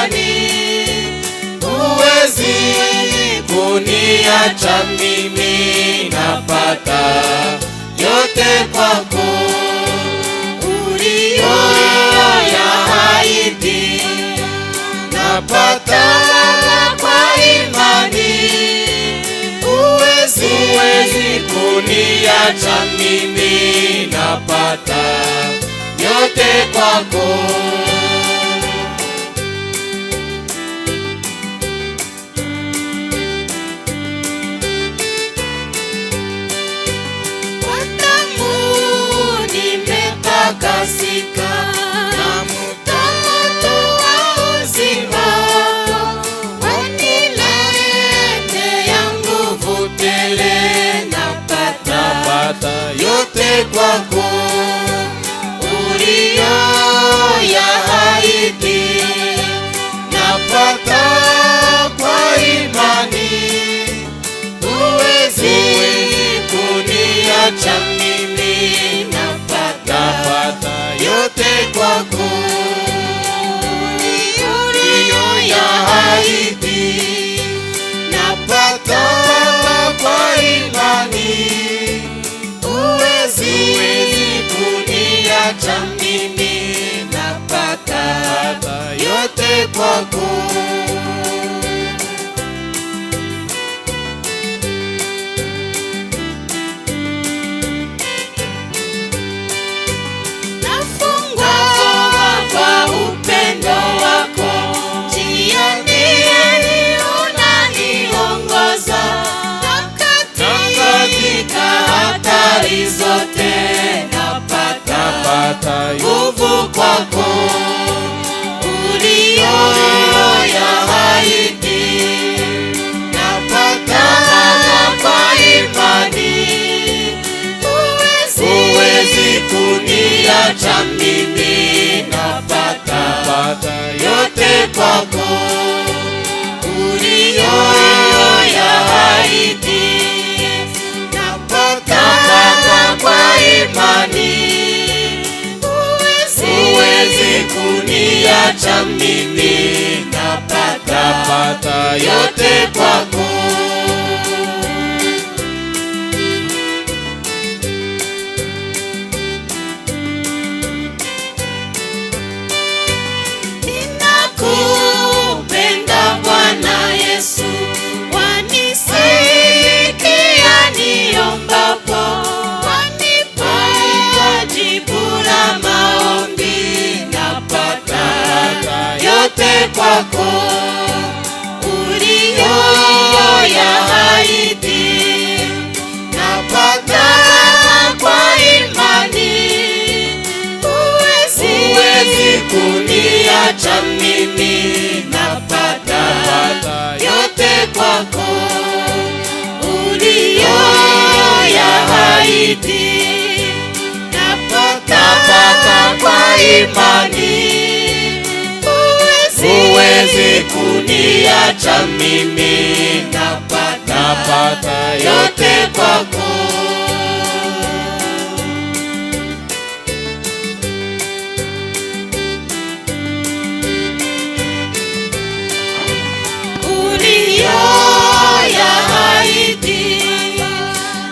imani. Huwezi kuniacha mimi, napata yote kwako. Uliyoyaahidi napata kwa imani. Huwezi kuniacha mimi, napata yote kwako. Kasika na moto wa uzima, waniletea nguvu tele, napata yote kwako. Uliyoyaahidi napata kwa imani. Huwezi kuniacha mimi, napata yote kwako. Uliyoyaahidi napata kwa imani. Huwezi kuniacha mimi, napata yote kwako. Zote napata nguvu kwako. Uliyoyaahidi napata kwa imani. Huwezi kuniacha mimi, napata yote kwako. Uliyoyaahidi kwa imani. Huwezi kuniacha mimi, napata yote kwako. Ninakupenda Bwana Yesu, wanisikia niombapo. Kwako uliyoyaahidi napata kwa imani. Huwezi kuniacha mimi, napata yote kwako. Uliyoyaahidi napata kwa imani. Huwezi kuniacha mimi, napata yote kwako. Uliyoyaahidi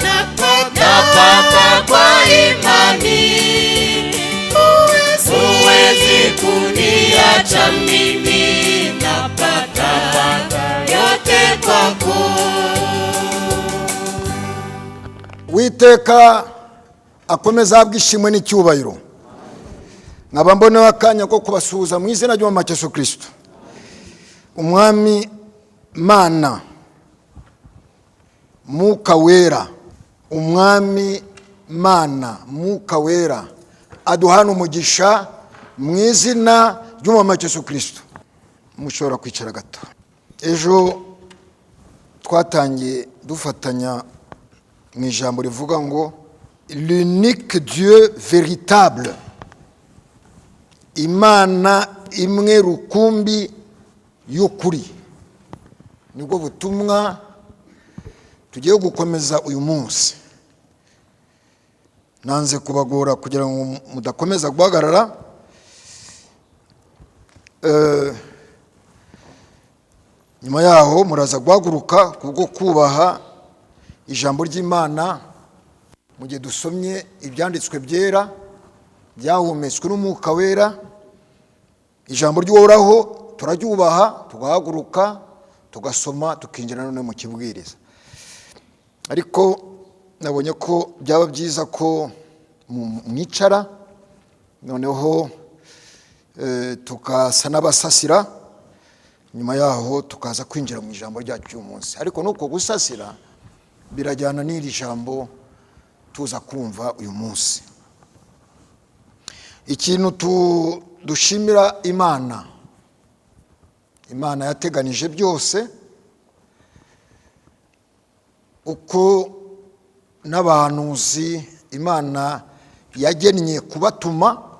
napata kwa imani. Huwezi kuniacha mimi, napata yote kwako. Uwiteka akomeza abwishimwe n'icyubahiro. Nkaba mboneho akanya ko kubasuhuza mu izina ry'Umwami Yesu Kristo. Umwami Mana, Mwuka Wera, Umwami Mana, Mwuka Wera, aduhana umugisha mu izina ry'Umwami Yesu Kristo. Mushobora kwicara gato. Ejo twatangiye dufatanya mu ijambo rivuga ngo l'unique Dieu véritable, Imana imwe rukumbi y'ukuri. Nibwo butumwa tugiye gukomeza uyu munsi. Nanze kubagora kugira ngo mudakomeza guhagarara. nyuma yaho muraza guhaguruka kubwo kubaha ijambo ry'Imana mu gihe dusomye ibyanditswe byera byahumetswe n'Umwuka Wera. Ijambo ry'Uhoraho turaryubaha, tugahaguruka tugasoma, tukinjira none mu kibwiriza. Ariko nabonye ko byaba byiza ko mwicara noneho tukasa n'abasasira, nyuma yaho tukaza kwinjira mu ijambo ryacu cy'umunsi. Ariko nuko gusasira birajyana n'iri jambo tuza kumva uyu munsi. Ikintu dushimira Imana, Imana yateganije byose, uko n'abahanuzi Imana yagennye kubatuma,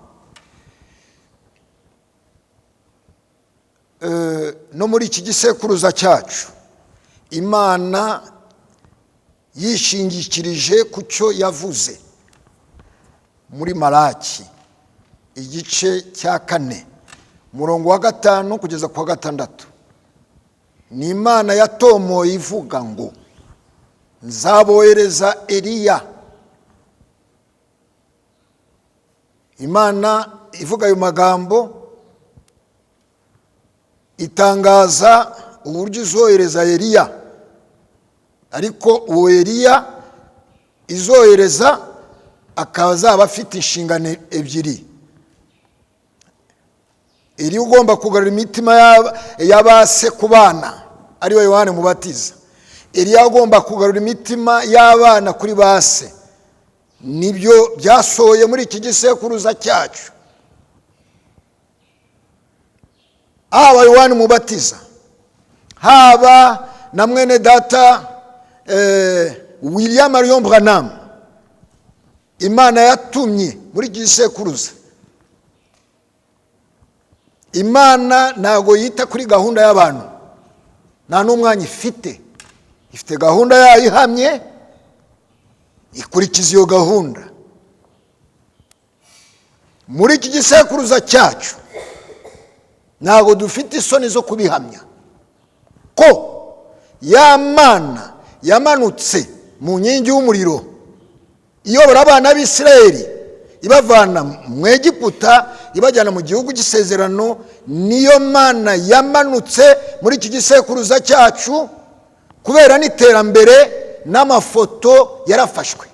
no muri iki gisekuruza cyacu Imana yishingikirije ku cyo yavuze muri Malaki igice cya 4 murongo wa 5 kugeza ku wa 6. Ni Imana yatomoye ivuga ngo nzabohereza Eliya. Imana ivuga ayo magambo itangaza uburyo izohereza Eliya, ariko uwo Eliya izohereza akazaba afite inshingano ebyiri. Eliya ugomba kugarura imitima y'abase ku bana, ari we Yohane Mubatiza. Eliya ugomba kugarura imitima y'abana kuri base. Nibyo byasohoye muri iki gisekuruza cyacu. Haba Yohane Mubatiza, haba na mwene data William Marion Branham, Imana yatumye muri iki gisekuruza. Imana ntago yita kuri gahunda y'abantu, nta n'umwanya ifite gahunda yayo ihamye, ikurikiza iyo gahunda. Muri iki gisekuruza cyacu ntago dufite isoni zo kubihamya ko ya Mana yamanutse mu nkingi y'umuriro iyobora abana b'Isirayeli ibavana mu Egiputa ibajyana mu gihugu cy'isezerano. Niyo Mana yamanutse muri iki gisekuruza cyacu, kubera n'iterambere n'amafoto yarafashwe.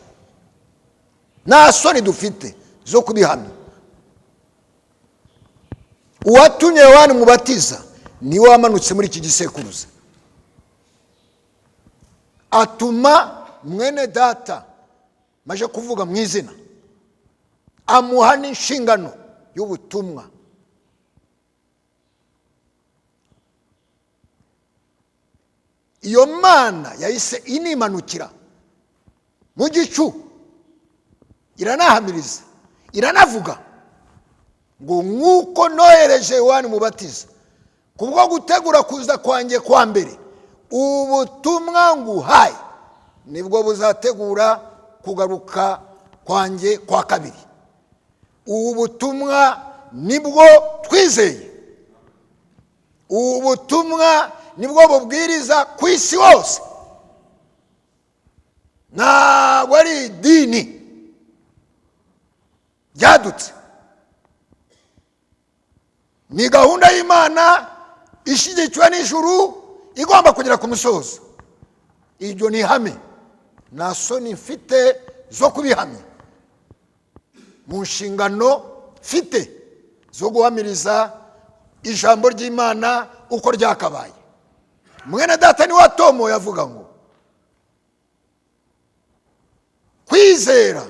Nta soni dufite zo kubihamya. Uwatumye Yohane Mubatiza niwe wamanutse muri iki gisekuruza, atuma mwene data maje kuvuga mu izina, amuha n'inshingano y'ubutumwa. Iyo Mana yahise inimanukira mu gicu, iranahamiriza, iranavuga ngo nk'uko nohereje Yohane Mubatiza kubwo gutegura kuza kwanjye kwa mbere, ubutumwa nguhaye nibwo buzategura kugaruka kwanjye kwa kabiri. Ubu butumwa nibwo twizeye, ubu butumwa nibwo bubwiriza ku isi hose. Ntabwo ari idini ryadutse, ni gahunda y'Imana ishyigikiwe n'ijuru, igomba kugera ku musozo. Iryo ni ihame, nta soni mfite zo kubihamya mu nshingano mfite zo guhamiriza ijambo ry'Imana uko ryakabaye. Mwene data ni watomo yavuga ngo kwizera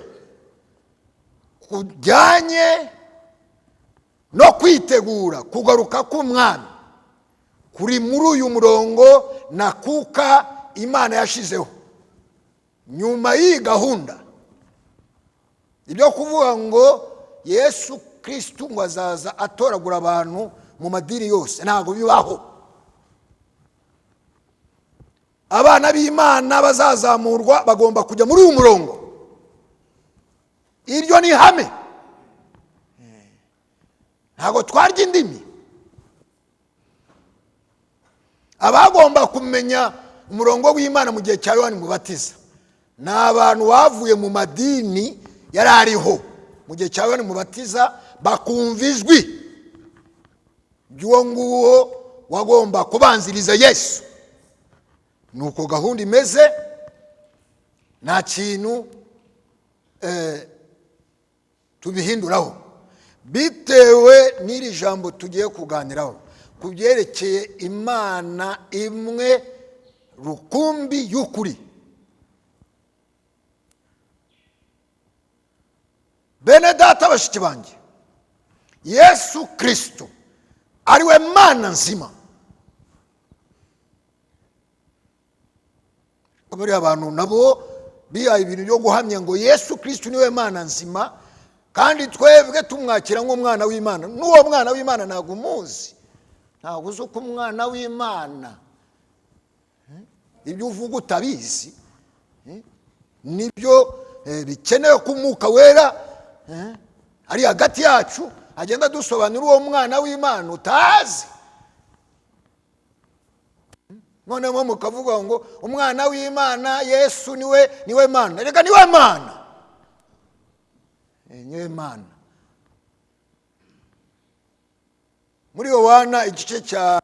kujyanye no kwitegura kugaruka k'umwami kuri muri uyu murongo na kuka Imana yashizeho. Nyuma y'iyi gahunda ibyo kuvuga ngo Yesu Kristo ngo azaza atoragura abantu mu madini yose, ntabwo bibaho. Abana b'Imana bazazamurwa bagomba kujya muri uyu murongo. Iryo ni ihame, ntabwo twarya indimi. abagomba kumenya umurongo w'Imana mu gihe cya Yohana Umubatiza ni abantu bavuye mu madini yari ariho mu gihe cya Yohana Umubatiza, bakumva ijwi ry'uwo nguwo wagomba kubanziriza Yesu. Nuko gahunda imeze, nta kintu tubihinduraho bitewe n'iri jambo tugiye kuganiraho ku byerekeye Imana imwe rukumbi y'ukuri. Bene data bashiki banjye, Yesu Kristo ariwe Mana nzima. Bari abantu nabo bihaye ibintu byo guhamya ngo Yesu Kristo niwe Mana nzima, kandi twebwe tumwakira nk'umwana w'Imana. N'uwo mwana w'Imana ntabwo umuzi, ntabwo uzi uko umwana w'Imana, ibyo uvuga utabizi, nibyo bikenewe ko Umwuka Wera ari hagati yacu agenda dusobanura uwo mwana w'Imana utazi. Noneho mukavuga ngo umwana w'Imana Yesu niwe Mana. Reka niwe Mana, niwe Mana. Muri Yohana igice cya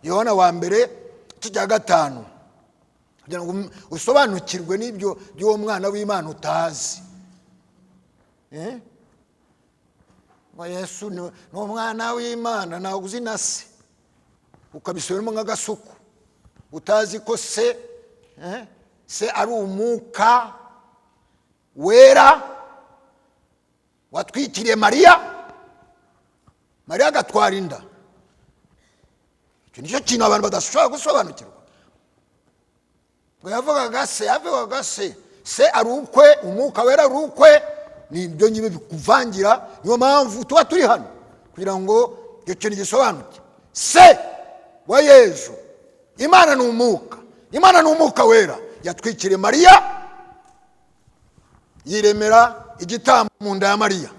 Yohana wa mbere cya 5, kugira ngo usobanukirwe n'ibyo by'uwo mwana w'Imana utazi. Ngo Yesu ni umwana w'Imana, ntabwo uzi na se, ukabisubiramo nk'agasuku, utazi ko se ari Umwuka Wera watwikiriye Mariya agatwara inda. Icyo nicyo kintu abantu badashobora gusobanukirwa. Ngo yavugaga se ari ukwe, Umwuka Wera ari ukwe. Ni ibyo nyine bikuvangira. Niyo mpamvu tuba turi hano kugira ngo icyo kintu gisobanuke. Se wa Yesu, Imana ni Umwuka, Imana ni Umwuka Wera yatwikiriye Mariya, yiremera igitambo mu nda ya Mariya.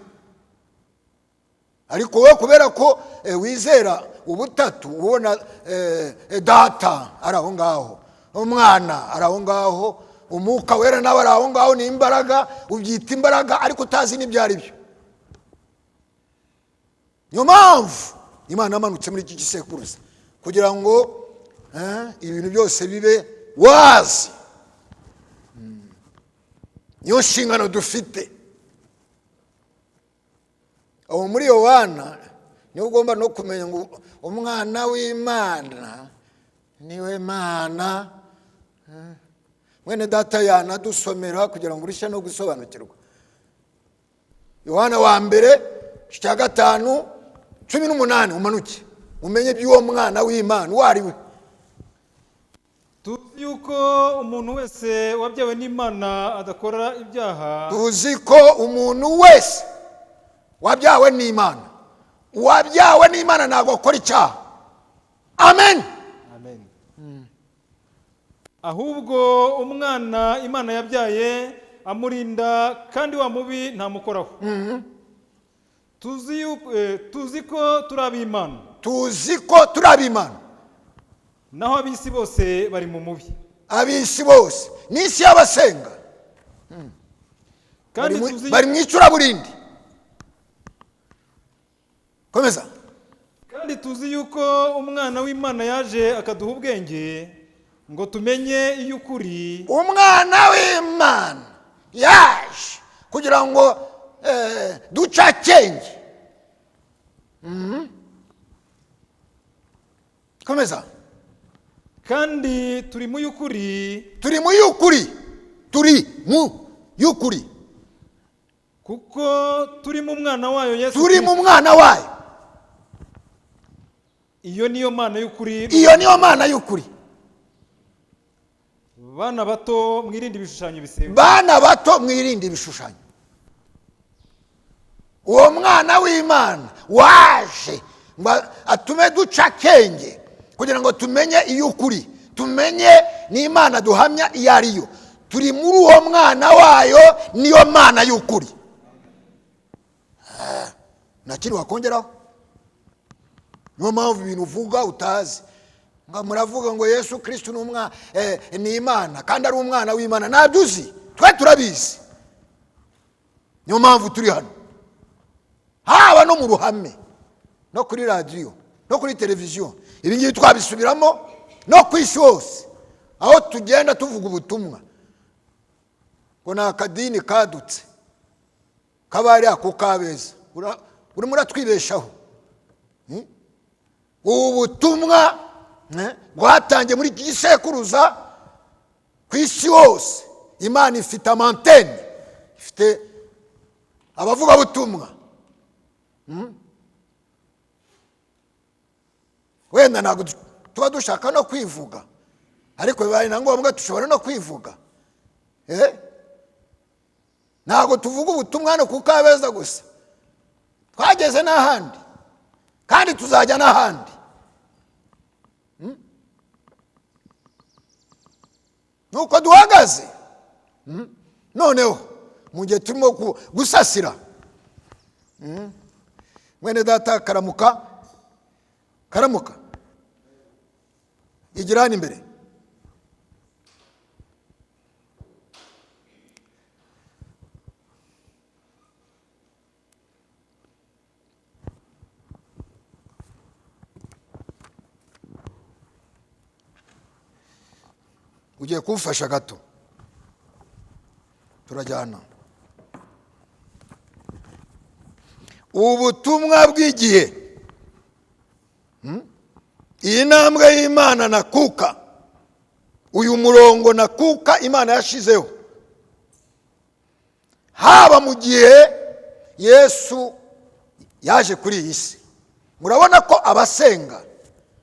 Ariko wowe kubera ko wizera ubutatu, ubona data ari aho ngaho, umwana ari aho ngaho, Umwuka Wera nawe ari aho ngaho, ni imbaraga, ubyita imbaraga ariko utazi n'ibyo ari byo. Niyo mpamvu Imana yamanutse muri iki gisekuruza kugira ngo ibintu byose bibe wazi. Niyo nshingano dufite. Aho muri Yohana niyo ugomba no kumenya ngo umwana w'Imana niwe Mana. Mwene data yanadusomera kugira ngo urushe no gusobanukirwa. Yohana wa mbere cya 5:18, umanuke umenye by'uwo mwana w'Imana uwo ari we. Tuzi yuko umuntu wese wabyawe n'Imana adakora ibyaha. Tuzi ko umuntu wese wabyawe n'Imana, uwabyawe n'Imana ntabwo akora icyaha. Amen. Amen. Ahubwo umwana Imana yabyaye amurinda, kandi wa mubi ntamukoraho. Tuzi ko turi ab'Imana. Tuzi ko turi ab'Imana. Naho ab'isi bose bari mu mubi. Ab'isi bose n'isi y'abasenga bari mu icuraburindi. Komeza. Kandi tuzi yuko umwana w'Imana yaje akaduha ubwenge ngo tumenye iy'ukuri. Umwana w'Imana yaje kugira ngo duce akenge. Komeza. Kandi turi mu y'ukuri. Turi mu y'ukuri. Turi mu y'ukuri. Kuko turi mu mwana wayo Yesu. Turi mu mwana wayo. Iyo niyo Mana y'ukuri. Iyo niyo Mana y'ukuri. Bana bato mwirinde ibishushanyo bisewe. Bana bato mwirinde ibishushanyo. Uwo mwana w'Imana waje atume duca akenge kugira ngo tumenye iy'ukuri, tumenye n'Imana duhamya iyo ari yo. Turi muri uwo mwana wayo, niyo Mana y'ukuri. Ntakiri wakongeraho. Niyo mpamvu ibintu uvuga utazi. ngo muravuga ngo Yesu Kristo ni Imana kandi ari umwana w'Imana. Ntabyo uzi, twe turabizi. Niyo mpamvu turi hano, haba no mu ruhame, no kuri radiyo, no kuri televiziyo. Ibi ngibi twabisubiramo no ku isi hose, aho tugenda tuvuga ubutumwa. Ngo ni akadini kadutse kabari ako Kabeza, urimo uratwibeshaho. Ubu butumwa bwatangiye muri iki gisekuruza ku isi hose. Imana ifite amantene, ifite abavuga butumwa. Wenda ntabwo tuba dushaka no kwivuga, ariko bibaye na ngombwa dushobora no kwivuga. Ntabwo tuvuga ubutumwa hano ku Kabeza gusa, twageze n'ahandi kandi tuzajya n'ahandi. Nuko duhagaze noneho mu gihe turimo gusasira. Mwene data Karamuka, igira hano imbere. Ugiye kumfasha gato, turajyana. Ubutumwa bw'igihe, iyi ntambwe y'Imana nakuka, uyu murongo nakuka Imana yashizeho, haba mu gihe Yesu yaje kuri iyi si. Murabona ko abasenga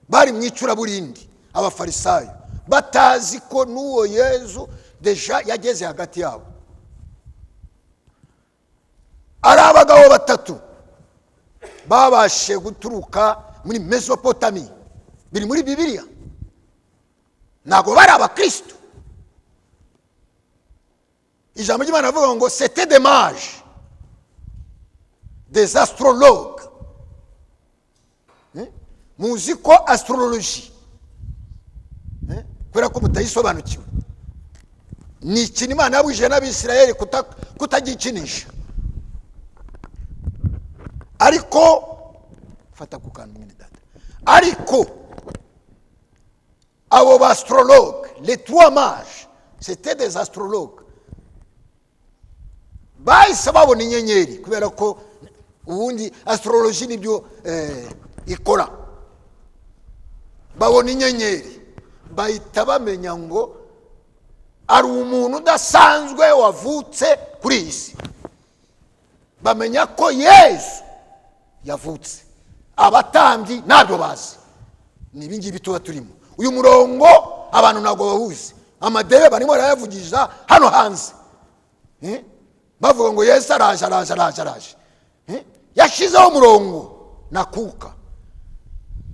bari mu icuraburindi, abafarisayo batazi ko n'uwo Yesu deja yageze hagati yabo. Ari abagabo batatu babashe guturuka muri Mesopotami, biri muri Bibiliya. Ntabwo bari abakristo. Ijambo ry'Imana rivuga ngo c'était des mages, des astrologues. Muzi ko astrologie, kubera ko mutayisobanukiwe, ni ikintu Imana yabujije n'Abisirayeli kutagikinisha. Ariko fata ku kantu mwene data, ariko abo astrologues, les trois mages, c'était des astrologues. Bahise babona inyenyeri, kubera ko ubundi astrologie nibyo ikora. Babona inyenyeri, bahita bamenya ngo ari umuntu udasanzwe wavutse kuri iyi si. Bamenya ko Yesu yavutse. Abatambyi ntabwo bazi. Ni ibi ngibi tuba turimo. Uyu murongo abantu ntabwo bawuzi. Amadebe barimo barayavugiza hano hanze, bavuga ngo Yesu araje. Yashizeho umurongo nakuka.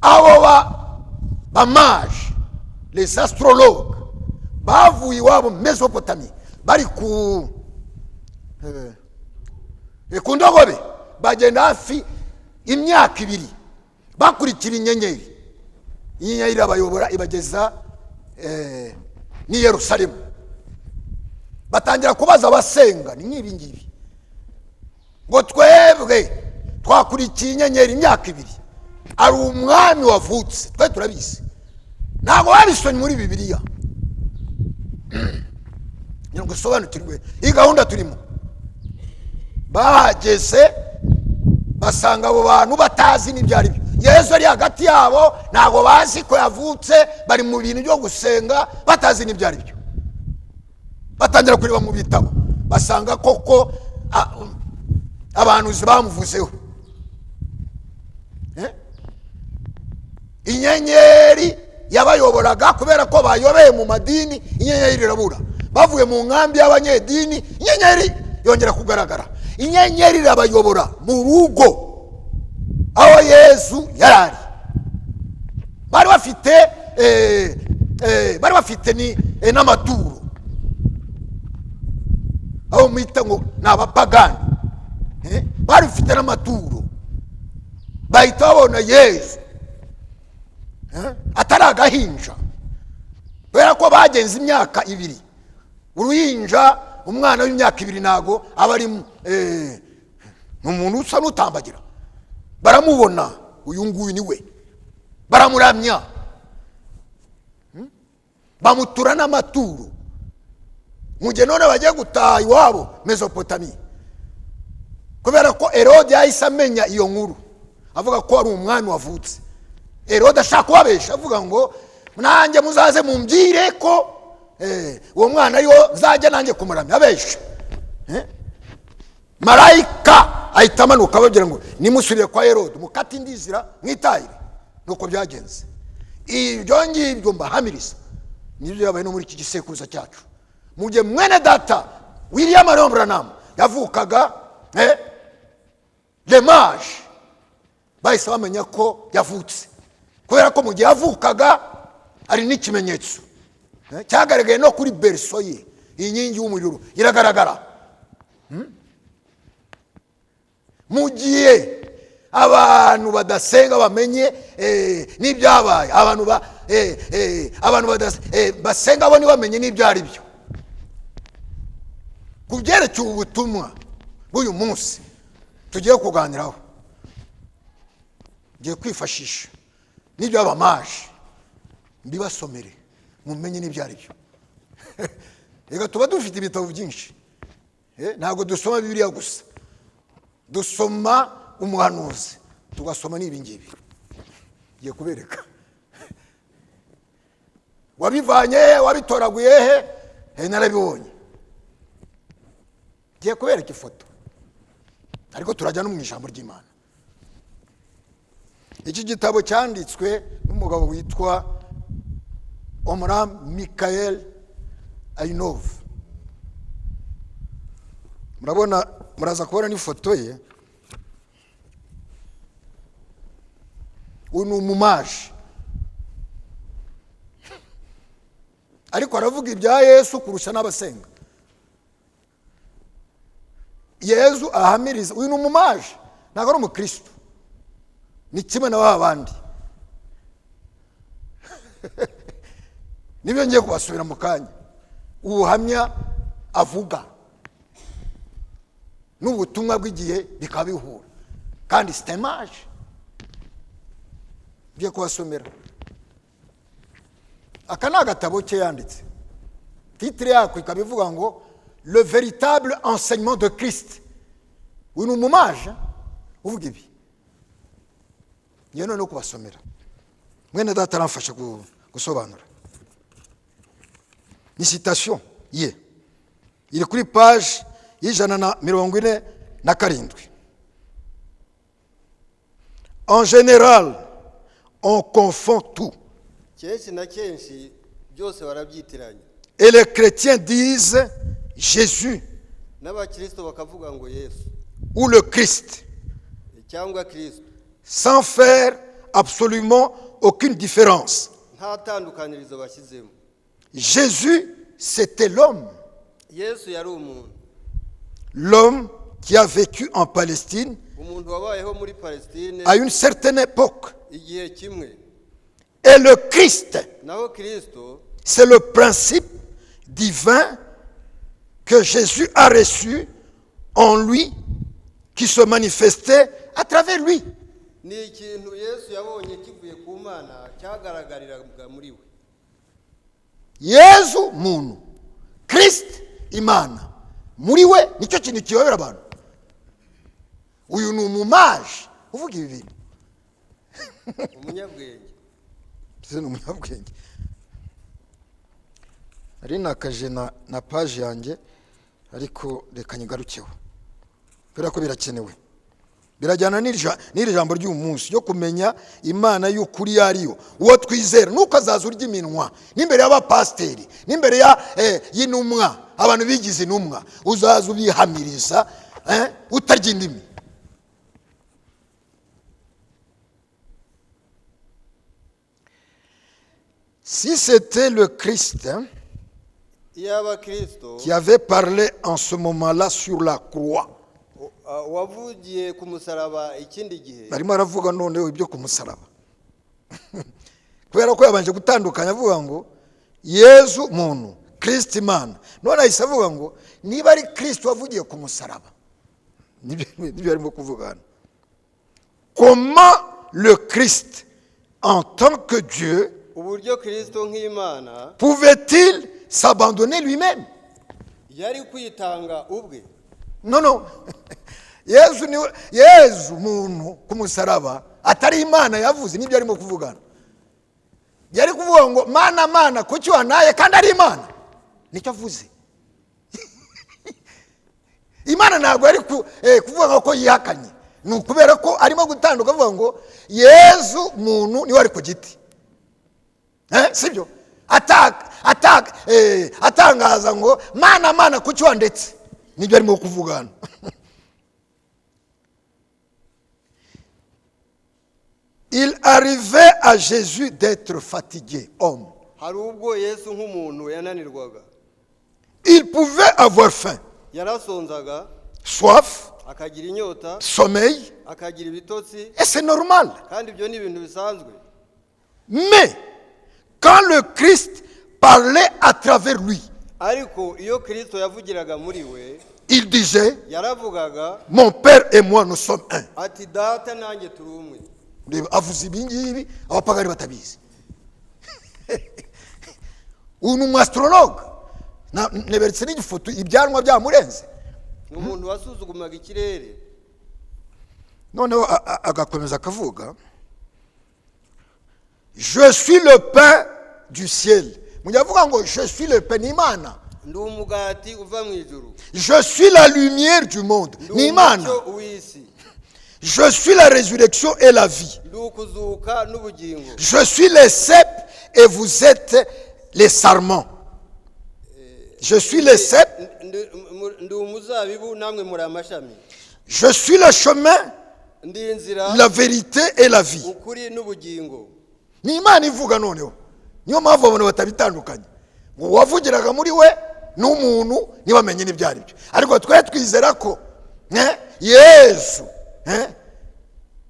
Abo bamaje, les astrologues, bavuye iwabo Mesopotami, bari ku ndogobe, bagenda hafi imyaka 2 bakurikira inyenyeri. Inyenyeri irabayobora ibageza ni Yerusalemu. Batangira kubaza abasenga, ni nk'ibi ngibi ngo twebwe twakurikiye inyenyeri imyaka 2, ari umwami wavutse. Twe turabizi, ntabwo babisonye muri Bibiliya. Ngo usobanukirwe iyi gahunda turimo. Bahageze basanga abo bantu batazi n'ibyari byo. Yesu ari hagati yabo, ntabwo bazi ko yavutse, bari mu bintu byo gusenga batazi n'ibyari byo. Batangira kureba mu bitabo, basanga koko abantu bamuvuzeho. Inyenyeri yabayoboraga, kubera ko bayobeye mu madini, inyenyeri irabura. Bavuye mu nkambi y'abanyedini, inyenyeri yongera kugaragara. Inyenyeri irabayobora mu rugo aho Yesu yarari. Bari bafite n'amaturo, aho mwita ngo ni abapagani. Bari bafite n'amaturo, bahita babona Yesu atari agahinja, kubera ko bagenze imyaka 2. Uruhinja umwana w'imyaka 2 ntago aba ari umuntu usa n'utambagira. Baramubona uyu nguyu ni we, baramuramya, bamutura n'amaturo. Mujye none bagiye gutaha iwabo Mesopotami, kubera ko Herode yahise amenya iyo nkuru, avuga ko ari umwami wavutse. Herode ashaka kubabesha, avuga ngo nanjye muzaze mumbwire ko uwo mwana yo nzajya nanjye kumuramya. Abesha, marayika ahita amanuka ababwira ngo nimusubire kwa Herode, mukati indizira mwitahire. Nuko byagenze. Ibyo ngibyo mbahamiriza nibyo yabaye no muri iki gisekuruza cyacu. Mujye mwene data William Branham yavukaga le mage, bahise bamenya ko yavutse, kubera ko mu gihe yavukaga ari n'ikimenyetso cyagaragaye no kuri berso ye. Inkingi y'umuriro iragaragara. Mu gihe abantu badasenga bamenye n'ibyabaye, abantu basenga bo ntibamenye n'ibyo ari byo. Ku byerekeye ubutumwa bw'uyu munsi tugiye kuganiraho, ngiye kwifashisha n'ibyo abamaje mbibasomere mumenye n'ibyo ari byo. Reka tuba dufite ibitabo byinshi, ntabwo dusoma Bibiliya gusa, dusoma umuhanuzi, tugasoma n'ibi ngibi. Ngiye kubereka wabivanye wabitoraguye narabibonye. Ngiye kubereka ifoto, ariko turajya no mu ijambo ry'Imana. Iki gitabo cyanditswe n'umugabo witwa Omram Mikhael Ainov. Murabona, muraza kubona n'ifoto ye. Uyu ni umumaje, ariko aravuga ibya Yesu kurusha n'abasenga. Yesu ahamiriza. Uyu ni umumaje, ntabwo ari umukristo, ni kimwe na babandi. Nibyo ngiye kubasubira mu kanya. Ubuhamya avuga n'ubutumwa bw'igihe bikabihura, kandi sitemaje ngiye kubasomera. Aka ni agatabo cye yanditse, titire yako ikaba ivuga ngo le véritable enseignement de Christ. Uyu ni umumaje uvuga ibi. Ngiye no kubasomera, mwene data aramfasha gusobanura. Ni citation ye, iri kuri page y'147. En général, on confond tout. Et les chrétiens disent Jésus ou le Christ, sans faire absolument aucune différence. Jésus, c'était l'homme. L'homme qui a vécu en Palestine à une certaine époque. Et le Christ, c'est le principe divin que Jésus a reçu en lui, qui se manifestait à travers lui. Yesu muntu, Christ Imana, muri we nicyo kintu kiyobera abantu. Uyu ni umumaje uvuga ibi bintu. Umunyabwenge. Ni umunyabwenge. Ari nakaje na page yanjye, ariko reka nyigarukeho, kubera ko birakenewe. Birajyana n'iri jambo ry'umunsi yo kumenya Imana y'ukuri yariyo, uwo twizera. Nuko azaza urya iminwa n'imbere y'abapasteri, n'imbere y'intumwa, abantu bigize intumwa, uzaza ubihamiriza utarya indimi. Si c'était le Christ qui avait parlé en ce moment-là sur la croix, barimo aravuga noneho ibyo ku musaraba, kubera ko yabanje gutandukanya avuga ngo Yezu muntu, Kristo Imana. None ahise avuga ngo niba ari Kristo wavugiye ku musaraba, nibyo arimo kuvugana. Comment le Christ en tant que Dieu uburyo Kristo nk'Imana pouvait-il s'abandonner lui-même? yari kwitanga ubwe? Non. Yezu muntu ku musaraba atari Imana yavuze, nibyo arimo kuvugana. Yari kuvuga ngo mana kuki wanaye kandi ari Imana, nicyo avuze. Imana ntabwo ari kuvuga ko yihakanye, ni ukubera ko arimo gutanduka avuga ngo Yezu muntu niwe ari ku giti, sibyo? Atangaza ngo mana kuki wandetse, nibyo arimo kuvugana. Il arrivait à Jésus d'être fatigué, homme. hari ubwo Yesu nk'umuntu yananirwaga. Il pouvait avoir faim, yarasonzaga, soif, akagira inyota, sommeil, akagira ibitotsi, et c'est normal. kandi ibyo ni ibintu bisanzwe. Mais quand le Christ parlait à travers lui, ariko iyo Kristo yavugiraga muri we, il disait, yaravugaga mon Père et moi nous sommes un. ati data nanjye turi umwe. Avuze ibingibi abapagani batabizi. Uyu ni umuastrologue, neberetse n'igifoto ibyanwa byamurenze. ni umuntu wasuzugumaga ikirere. Noneho agakomeza akavuga, je suis le pain du ciel. Munyavuga ngo je suis le pain, ni Imana. ndi umugati uva mu ijuru. Je suis la lumière du monde, ni Imana. ndi umucyo w'isi. Je suis la résurrection et la vie. ndi ukuzuka n'ubugingo. Je suis les cèpes et vous êtes les sarments. Je suis les cèpes. ndi umuzabibu namwe muri amashami. Je suis le chemin, ndi inzira, la vérité et la vie. ukuri n'ubugingo. Ni Imana ivuga noneho. Niyo mpamvu abantu batabitandukanye. Ngo wavugiraga muri we n'umuntu ntibamenye n'ibyo ari byo. Ariko twe twizera ko Yesu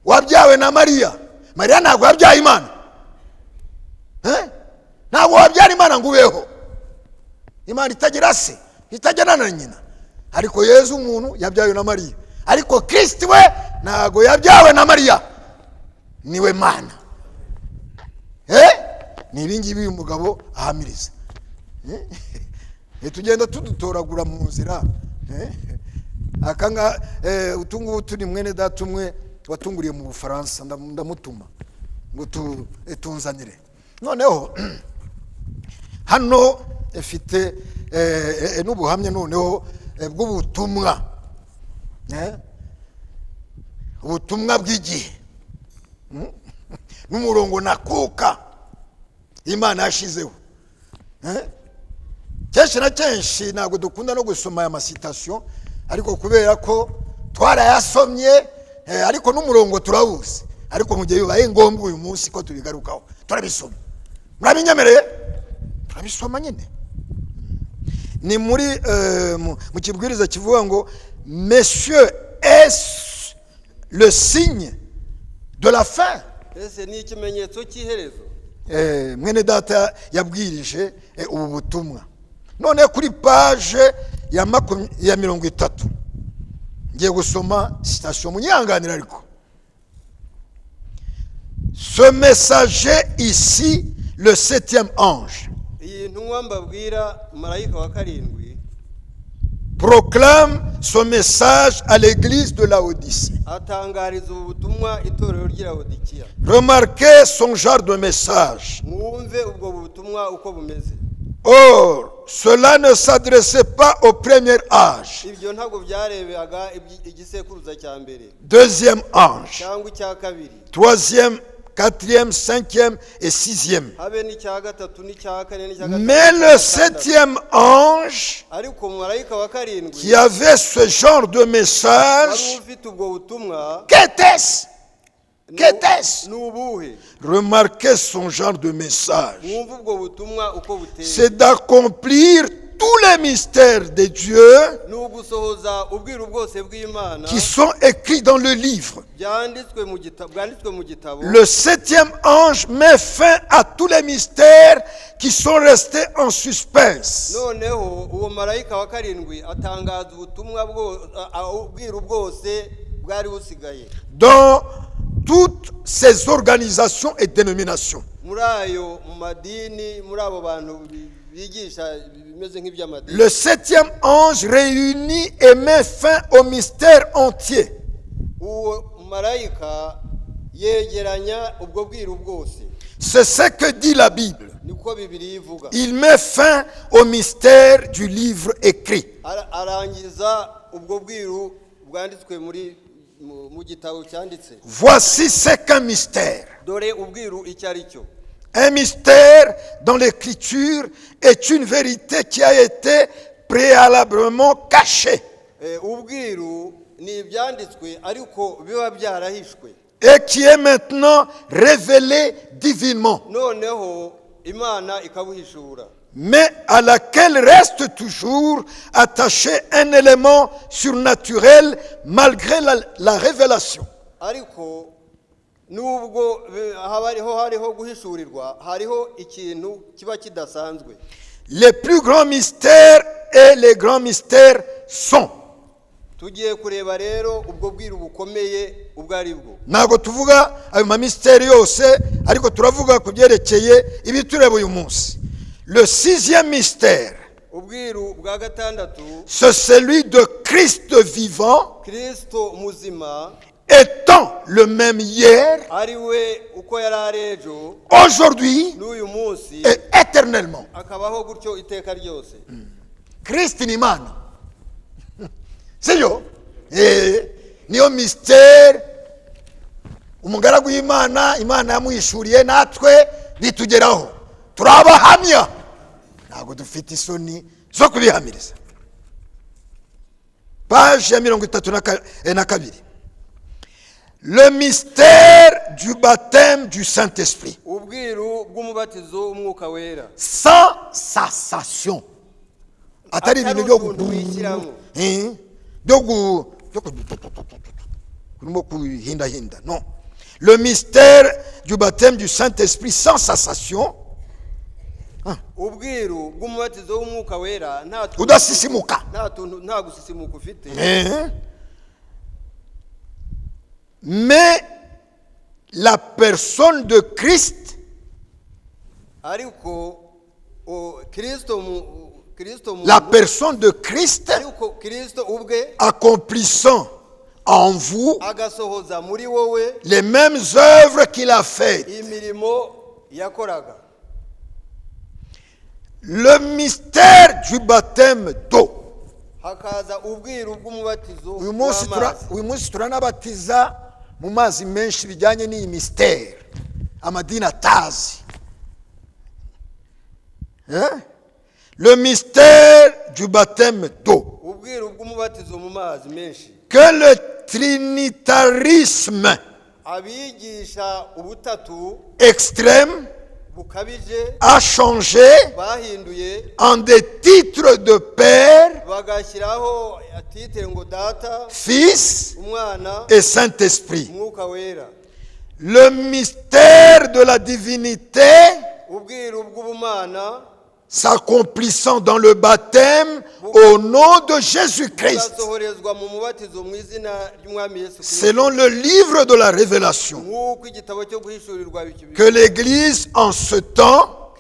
wabyawe na Mariya. Mariya ntabwo yabyaye Imana. Ntabwo wabyara Imana ngo ubeho. Imana itagira se, itagira na nyina. Ariko Yesu umuntu yabyawe na Mariya. Ariko Kristo we ntabwo yabyawe na Mariya, niwe Mana. Ni ibingibi uyu mugabo ahamiriza. Tugenda tudutoragura mu nzira. Akanga utungu turi mwene data umwe watunguriye mu Bufaransa, ndamutuma ngo tunzanire. Noneho hano efite n'ubuhamya noneho bw'ubutumwa, ubutumwa bw'igihe n'umurongo nakuka Imana yashizeho. Kenshi na kenshi ntabwo dukunda no gusoma aya masitation, ariko kubera ko twarayasomye, ariko n'umurongo turawuzi. Ariko mu gihe bibaye ngombwa uyu munsi ko tubigarukaho, turabisoma. Murabinyemereye? Turabisoma nyine. Ni muri mu kibwiriza kivuga ngo messieurs, est le signe de la fin. ese ni ikimenyetso cy'iherezo. Mwene data yabwirije ubu butumwa. None kuri page ya 30 ngiye gusoma citation munyanganira ariko. Ce messager ici, le 7e ange, iyi ntumwa mbabwira marayika wa karindwi proclame son message à l'église de Laodicée. atangariza ubu butumwa itorero ry'i Laodikiya. Remarquez son genre de message. mwumve ubwo butumwa uko bumeze. Or, cela ne s'adressait pas au premier âge, ibyo ntabwo byarebaga igisekuruza cya mbere deuxième ange, cyangwa icya kabiri, troisième, quatrième, cinquième et sixième. habe n'icya gatatu n'icya kane n'icya gatanu. Mais le 7e ange ariko marayika wa karindwi qui avait ce genre de wari message, ufite ubwo butumwa qu'était-ce? Qu'était-ce? ni ubuhe? Remarquez son genre de message. mwumve ubwo butumwa uko buteye. C'est d'accomplir tous les mystères de Dieu ni ugusohoza ubwiru bwose bw'Imana qui sont écrits dans le livre. bwanditswe mu gitabo. Le 7e ange met fin à tous les mystères qui sont restés en suspense. Noneho uwo marayika wa karindwi atangaza ubutumwa ubwiru bwose bwari busigaye Dans toutes ces organisations et dénominations. muri ayo mu madini, muri abo bantu bigisha bimeze nk'iby'amadini. Le 7e ange réunit et met fin au mystère entier. Uwo marayika yegeranya ubwo bwiru bwose. C'est ce que dit la Bible. Niko Bibiliya ivuga. Il met fin au mystère du livre écrit. Arangiza ubwo bwiru bwanditswe mu gitabo cyanditse. Voici ce qu'un mystère. Dore ubwiru icyo ari cyo. Un mystère dans l'écriture est une vérité qui a été préalablement cachée Ubwiru ni ibyanditswe ariko biba byarahishwe. et qui est maintenant révélée divinement, Noneho Imana ikabuhishura. mais à laquelle reste toujours attaché un élément surnaturel malgré la révélation. Ariko nubwo hariho guhishurirwa, hariho ikintu kiba kidasanzwe. Les plus grands mystères et les grands mystères sont. Tugiye kureba rero ubwo bwiru bukomeye ubwo ari bwo. Ntabwo tuvuga ayo mamisteri yose, ariko turavuga ku byerekeye ibitureba uyu munsi. Le 6e mystère, Ubwiru bwa gatandatu, c'est celui de Christ vivant, Kristo muzima, étant le même hier, ari we uko yari ari ejo aujourd'hui n'uyu munsi, et éternellement. akabaho gutyo iteka ryose. Christ ni Imana. Sibyo? Niyo mystère umugaragu w'Imana, Imana yamuhishuriye natwe bitugeraho. Turabahamya. Ntabwo dufite isoni zo kubihamiriza. Page ya 32. Le mystère du baptême du Saint-Esprit. Ubwiru bw'umubatizo w'umwuka wera. Sans cessation. Atari ibintu byo kwishyiramo. Non. Le mystère du baptême du Saint-Esprit sans cessation. Ubwiru bw'umubatizo w'umwuka wera Udasisimuka. nta gusisimuka ufite. Mais la personne de Christ Ariko Kristo la personne de Christ ariko Kristo ubwe accomplissant en vous agasohoza muri wowe les mêmes œuvres qu'il a faites. imirimo yakoraga. Le mystère du baptême d'eau. Hakaza ubwiru bw'umubatizo Uyu w'amazi. munsi turanabatiza mu mazi menshi bijyanye n'iyi mystère amadini atazi. Le mystère du baptême d'eau. Ubwiru bw'umubatizo mu mazi menshi. Que le trinitarisme Abigisha ubutatu extrême bukabije a changé bahinduye en des titres de Père, bagashyiraho titre ngo Data, Fils Umwana, et Saint-Esprit. Umwuka wera. Le mystère de la divinité Ubwiru bw'ubumana s'accomplissant dans le baptême au nom de Jésus-Christ, bugasohorezwa mu mubatizo mu izina ry'Umwami Yesu Kristo. selon le livre de la Révélation, Nk'uko igitabo cyo guhishurirwa que l'Église en ce temps,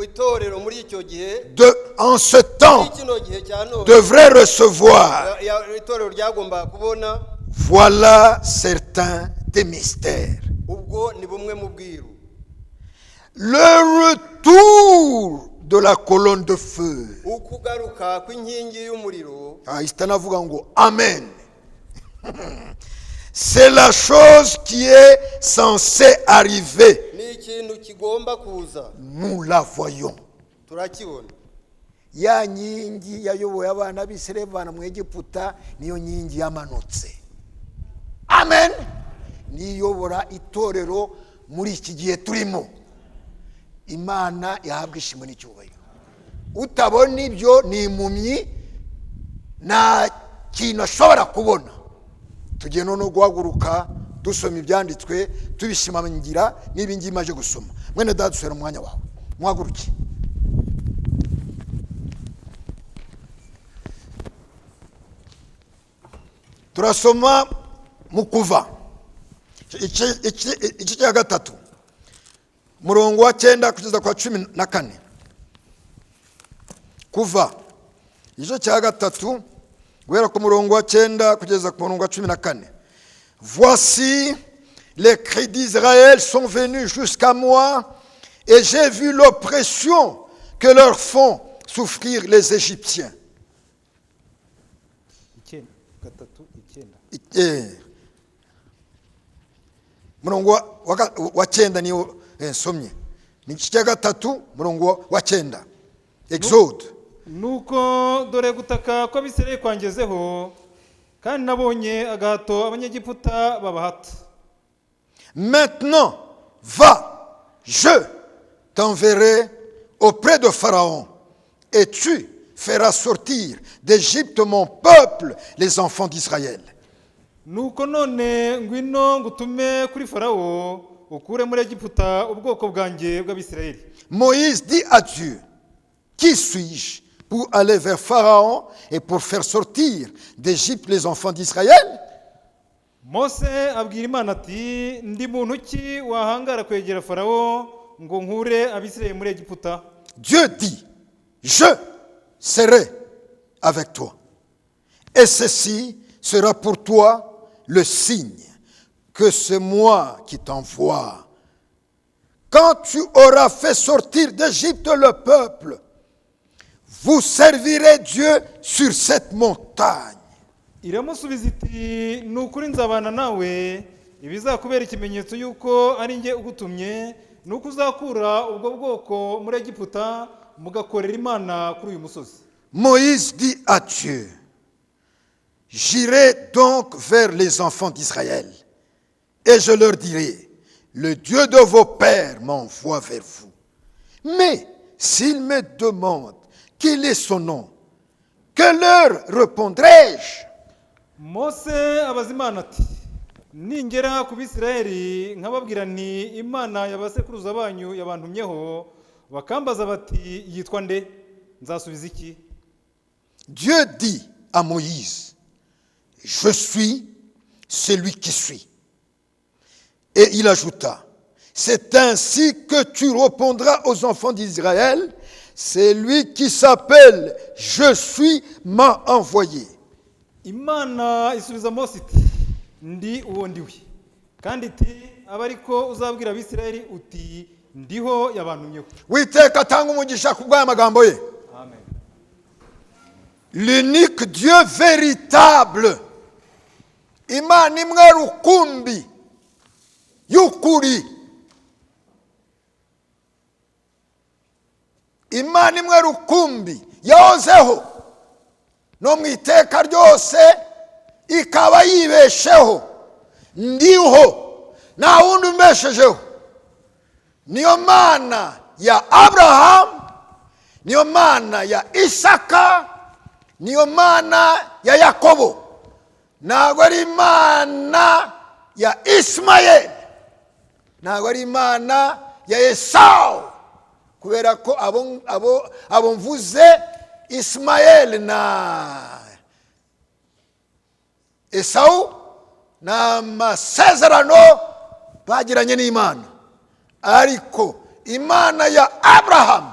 itorero muri icyo gihe, muri kino gihe cya none, devrait recevoir. itorero ryagomba kubona. Voilà certains des mystères. Ubwo ni bumwe mu bwiru. Le retour de la colonne de feu. Ukugaruka kw'inkingi y'umuriro. Istanavuga ngo amen. C'est la chose qui est censée arriver. Ni ikintu kigomba kuza. Nous la voyons. Turakibona. Ya nyingi yayoboye abana b'Isirayeli bana mu Egiputa niyo nyingi yamanutse. Amen. Niyobora itorero muri iki gihe turimo. Imana yahabwa ishimwe n'icyubahiro. utabona ibyo ni impumyi, nta kintu ashobora kubona. tugiye no guhaguruka dusoma ibyanditswe tubishimangira n'ibingibi maje gusoma. Mwene data dusubira mu mwanya wawe, muhaguruke. turasoma mu Kuva igice cya 3 murongo wa 9 kugeza kwa 14. Kuva igice cya 3 guhera ku murongo wa 9 kugeza ku murongo wa 14. Voici, les cris d'Israël sont venus jusqu'à moi, et j'ai vu l'oppression que leur font souffrir les Égyptiens. Murongo wa 9 niyo nsomye. Ni igice cya 3 murongo wa 9. Exode. Nuko dore gutaka ko Abisirayeli kwangezeho, kandi nabonye agahato abanyegiputa babahata. Maintenant, va, je t'enverrai auprès de Pharaon, et tu feras sortir d'Égypte mon peuple, les enfants d'Israël. Nuko none ngwino ngutume kuri Farawo, ukure muri Egiputa ubwoko bwanjye bw'Abisirayeli. Moïse dit à Dieu, qui suis-je pour aller vers Pharaon et pour faire sortir d'Égypte les enfants d'Israël? Mose abwira Imana ati, ndi muntu ki wahangara kwegera Farawo ngo nkure Abisirayeli muri Egiputa? Dieu dit, je serai avec toi, et ceci sera pour toi le signe que c'est moi qui t'envoie. Quand tu auras fait sortir d'Égypte le peuple, vous servirez Dieu sur cette montagne. Iramusubiza iti, nukuri nzabana nawe, ibizakubera ikimenyetso yuko ari nge ugutumye, nuko uzakura ubwo bwoko muri Egiputa mugakorera Imana kuri uyu musozi. Moïse dit à Dieu, j'irai donc vers les enfants d'Israël, et je leur dirai, le Dieu de vos pères m'envoie vers vous. Mais s'ils me demandent quel est son nom, que leur répondrai-je? Mose abaza Imana ati, ningera ku Bisirayeli nkababwira nti Imana y'abasekuruza banyu yabantumyeho, bakambaza bati yitwa nde, nzasubiza iki? Dieu dit à Moïse, je suis celui qui suis. Et il ajouta, c'est ainsi que tu répondras aux enfants d'Israël, c'est lui qui s'appelle je suis m'a envoyé. Imana isubiza Mose iti, ndi uwo ndiwe, kandi iti aba ariko uzabwira Abisirayeli uti ndiho yabantumyeho. Witeka atanga umugisha ku bw'aya magambo ye. Amen. L'unique Dieu véritable, Imana imwe rukumbi y'ukuri, Imana imwe rukumbi yahozeho no mu iteka ryose, ikaba yibesheho, ndiho nta wundi umbeshejeho. Niyo Mana ya Abrahamu, niyo Mana ya Isaka, niyo Mana ya Yakobo, ntabwo ari Imana ya Ismael, ntabwo ari Imana ya Esau, kubera ko abo mvuze Ismael na Esau na masezerano bagiranye n'Imana, ariko Imana ya Abrahamu,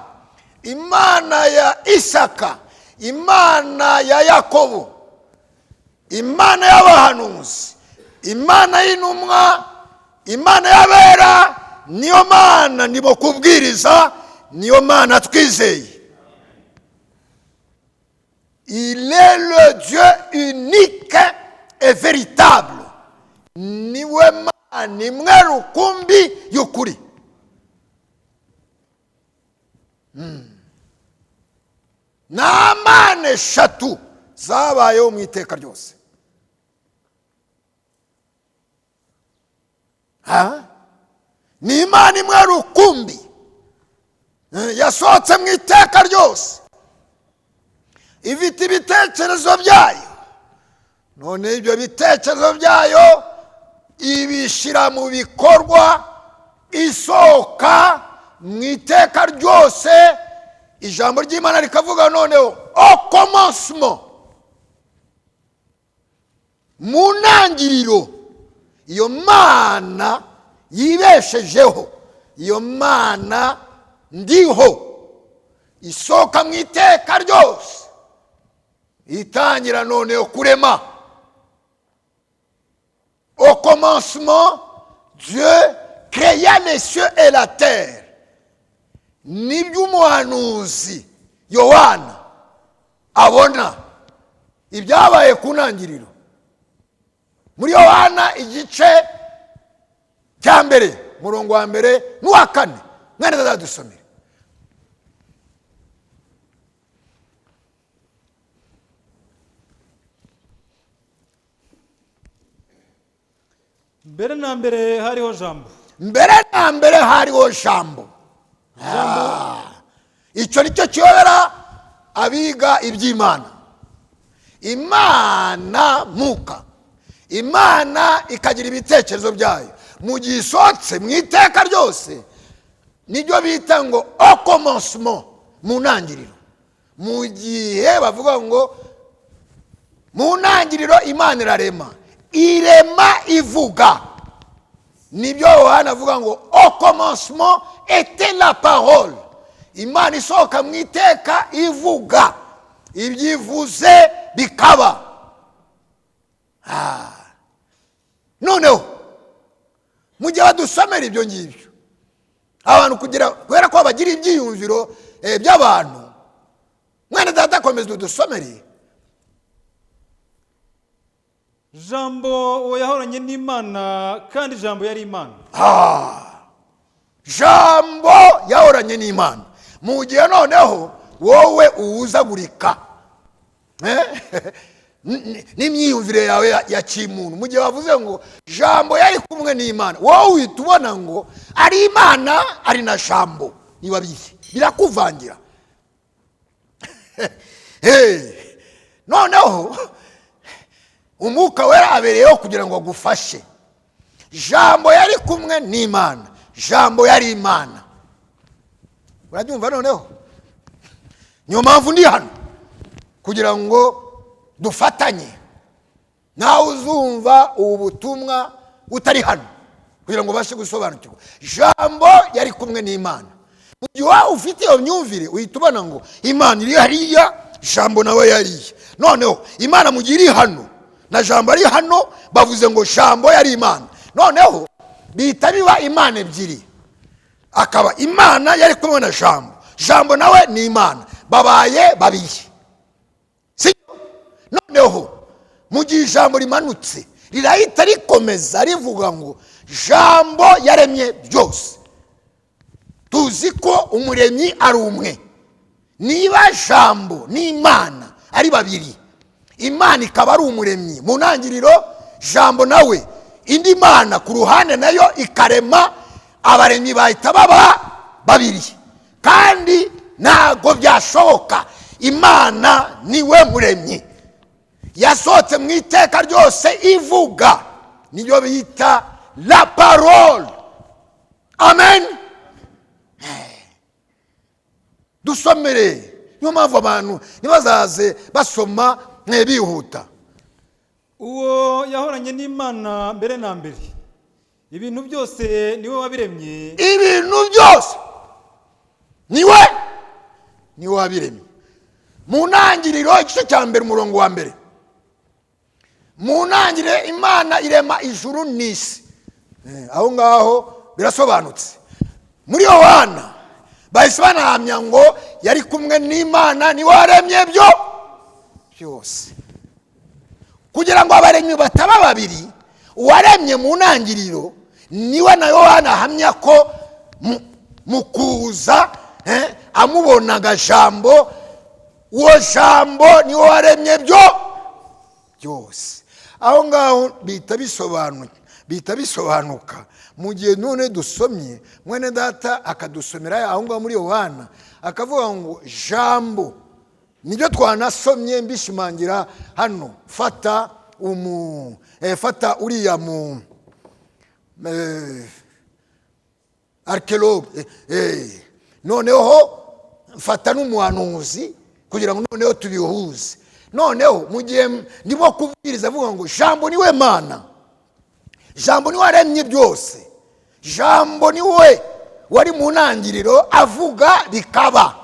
Imana ya Isaka, Imana ya Yakobo, Imana y'abahanuzi, Imana y'intumwa, Imana y'abera, niyo Mana ndimo kubwiriza, niyo Mana twizeye. Il est le Dieu unique et véritable. Niwe Mana imwe rukumbi y'ukuri. Nta mana eshatu zabayeho mu iteka ryose. Ni Imana imwe rukumbi yasohotse mu iteka ryose, ifite ibitekerezo byayo, none ibyo bitekerezo byayo ibishyira mu bikorwa, isohoka mu iteka ryose. Ijambo ry'Imana rikavuga noneho au commencement, mu ntangiriro, iyo Mana yibeshejeho, iyo Mana ndiho, isohoka mu iteka ryose, itangira noneho kurema. Au commencement, Dieu créa les cieux et la terre. Nibyo umuhanuzi Yohana abona ibyabaye ku ntangiriro. Muri Yohana igice cya mbere, murongo wa mbere n'uwa kane, mwene zadusomera. mbere na mbere hariho jambo. Mbere na mbere hariho jambo. Icyo nicyo kiyobera abiga iby'Imana. Imana muka, Imana ikagira ibitekerezo byayo, mu gihe isohotse mu iteka ryose, nibyo bita ngo au commencement, mu ntangiriro. Mu gihe bavuga ngo mu ntangiriro Imana irarema, irema ivuga, nibyo Yohana avuga ngo au commencement était la parole. Imana isohoka mu iteka ivuga, ibyivuze bikaba. Noneho mu gihe badusomera ibyo ngibyo, abantu kubera ko bagira ibyiyumviro by'abantu, mwene data komeza udusomere. Jambo uwo yahoranye n'Imana, kandi jambo yari Imana. Jambo yahoranye n'Imana. Mu gihe noneho wowe uwuzagurika n'imyiyumvire yawe ya kimuntu, mu gihe wavuze ngo jambo yari kumwe n'Imana, wowe uhita ubona ngo ari Imana ari na jambo, niba birakuvangira. Noneho umwuka wera abereyeho kugira ngo agufashe. Jambo yari kumwe n'Imana, jambo yari Imana. Urabyumva noneho? Niyo mpamvu ndi hano kugira ngo dufatanye. Nawe uzumva ubu butumwa utari hano kugira ngo ubashe gusobanukirwa. Jambo yari kumwe n'Imana. Mu gihe wawe ufite iyo myumvire, uhita ubona ngo Imana iri hariya, jambo nawe yariya. Noneho Imana mu gihe iri hano na jambo ari hano, bavuze ngo jambo yari Imana. Noneho bihita biba Imana ebyiri, akaba Imana yari kumwe na jambo, jambo nawe ni Imana, babaye babiri. Noneho mu gihe ijambo rimanutse, rirahita rikomeza rivuga ngo jambo yaremye byose. Tuzi ko umuremyi ari umwe. Niba jambo n'Imana ari babiri, Imana ikaba ari umuremyi mu ntangiriro, jambo nawe indi Mana ku ruhande nayo ikarema, abaremyi bahita baba babiri. Kandi ntago byashoboka, Imana niwe muremyi, yasohotse mu iteka ryose ivuga, niyo bita la parole. Amen. Dusomere. Niyo mpamvu abantu nibazaze basoma bihuta. Uwo yahoranye n'Imana mbere na mbere, ibintu byose niwe wabiremye. Ibintu byose niwe wabiremye. Mu ntangiriro igice cya mbere umurongo wa mbere, mu ntangiriro Imana irema ijuru n'isi. Aho ngaho birasobanutse. Muri Yohana bahise banahamya ngo yari kumwe n'Imana, niwe waremye byose. Kugira ngo abaremyi bataba babiri, uwaremye mu ntangiriro niwe na Yohana ahamya ko mu kuza amubonaga jambo, uwo jambo niwe waremye byose. Aho ngaho bihita bisobanuka. Mu gihe none dusomye, mwene data akadusomera aho ngaho muri Yohana akavuga ngo jambo nibyo twanasomye mbishimangira hano. Fata uriya mu arkeologue, noneho mfata n'umuhanuzi kugira ngo noneho tubihuze. Noneho mu gihe ndimo kubwiriza avuga ngo jambo niwe Mana, jambo niwe waremye byose, jambo niwe wari mu ntangiriro avuga bikaba.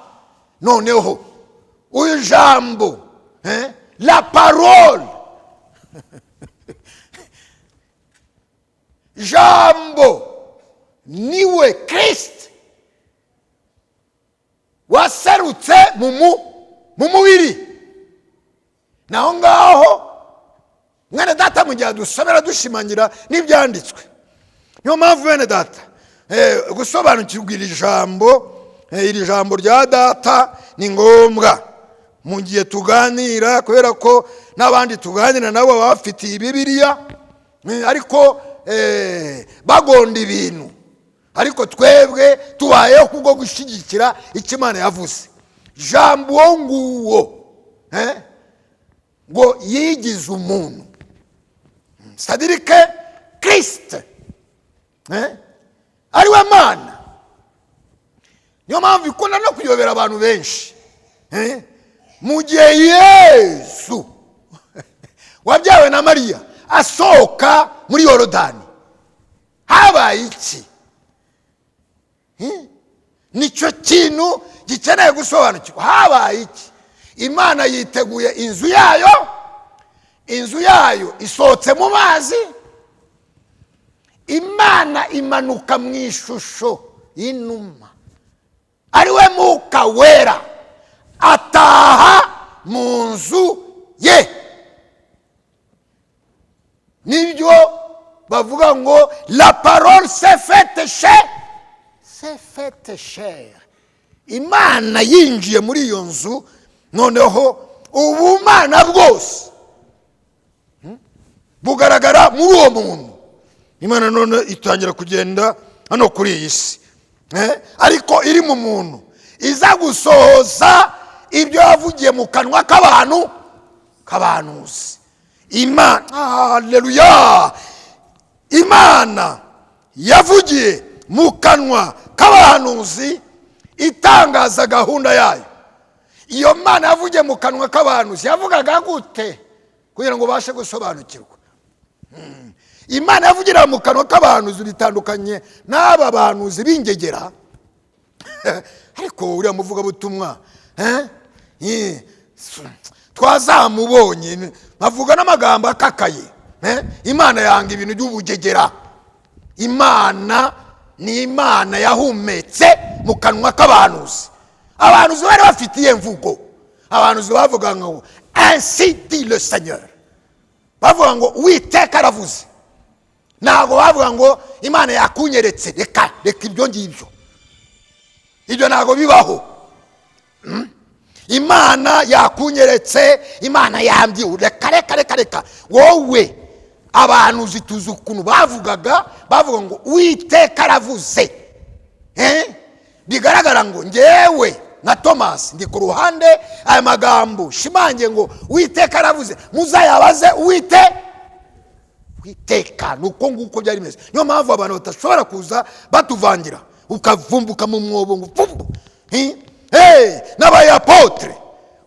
Noneho uyu jambo, la parole, jambo niwe Kristo waserutse mu mubiri. Naho ngaho mwene data mu gihe dusomera dushimangira n'ibyanditswe. Niyo mpamvu bene data gusobanukirwa iri jambo rya data ni ngombwa mu gihe tuganira, kubera ko n'abandi tuganira nabo bafitiye Bibiliya ariko bagonda ibintu, ariko twebwe tubayeho kubwo gushyigikira icyo Imana yavuze. Jambo nguwo ngo yigize umuntu, sadirike Kristo ari we Mana. Niyo mpamvu ikunda no kuyobera abantu benshi. Mu gihe Yesu wabyawe na Mariya asohoka muri Yorodani, habaye iki? Nicyo kintu gikeneye gusobanukirwa. Habaye iki? Imana yiteguye inzu yayo isohotse mu mazi. Imana imanuka mu ishusho y'inuma, ari we Mwuka Wera, ataha mu nzu ye. Nibyo bavuga ngo la parole s'est faite chair. Imana yinjiye muri iyo nzu, noneho ubumana bwose bugaragara muri uwo muntu. Imana none itangira kugenda hano kuri iyi si, ariko iri mu muntu, iza gusohoza ibyo yavugiye mu kanwa k'abahanuzi. Imana, haleluya, Imana yavugiye mu kanwa k'abahanuzi itangaza gahunda yayo. Iyo Mana yavugiye mu kanwa k'abahanuzi yavugaga gute kugira ngo bashe gusobanukirwa? Imana yavugira mu kanwa k'abahanuzi bitandukanye n'aba bahanuzi b'ingegera. Ariko uriya muvuga butumwa twazamubonye bavuga n'amagambo akakaye. Imana yanga ibintu by'ubugegera. Imana ni Imana yahumetse mu kanwa k'abahanuzi. Abahanuzi bari bafitiye mvugo. Abahanuzi bavuga ngo ainsi dit le Seigneur, bavuga ngo Uwiteka aravuze. Ntabwo bavuga ngo Imana yakunyeretse. Reka ibyo ngibyo, ibyo ntabwo bibaho. Imana yakunyeretse, Imana yambye. Reka wowe abahanuzi tuzi ukuntu bavuga ngo Uwiteka aravuze. Bigaragara ngo ngewe na Thomas ndi ku ruhande, aya magambo shimange ngo Uwiteka aravuze, muzayabaze Uwiteka. Nuko nguko byari bimeze. Niyo mpamvu abantu batashobora kuza batuvangira ukavumbuka mu mwobo ngo vubu. N'abayapotre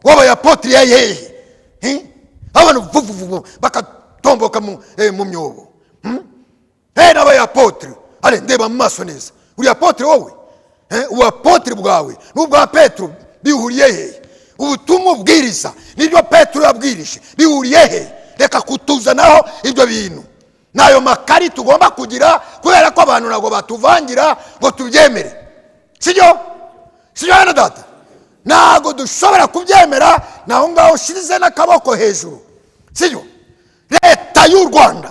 w'abayapotre yayehe, abantu vubu bakatomboka mu myobo. N'abayapotre, ale ndeba mu maso neza, uri apotre wowe? Ubuapotre bwawe n'ubwa Petro bihuriye he? Ubutumwa ubwiriza nibyo Petro yabwirije bihuriye he? Reka kutuzanaho ibyo bintu nayo makari tugomba kugira, kubera ko abantu ntabwo batuvangira ngo tubyemere. Sibyo hano data, ntabwo dushobora kubyemera. Naho ngaho ushirize n'akaboko hejuru. Sibyo leta y'u Rwanda,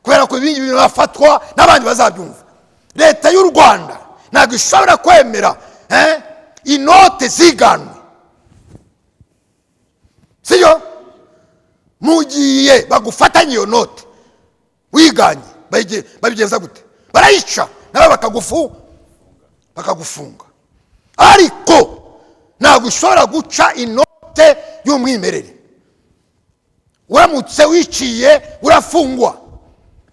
kubera ko ibingi bintu bafatwa n'abandi bazabyumva. Leta y'u Rwanda ntabwo ishobora kwemera inote ziganwe. Sibyo, mugiye bagufatanye iyo note wiganye, babigenza gute? Barayica nawe bakagufunga. Ariko ntabwo ushobora guca inote y'umwimerere. uramutse wiciye urafungwa,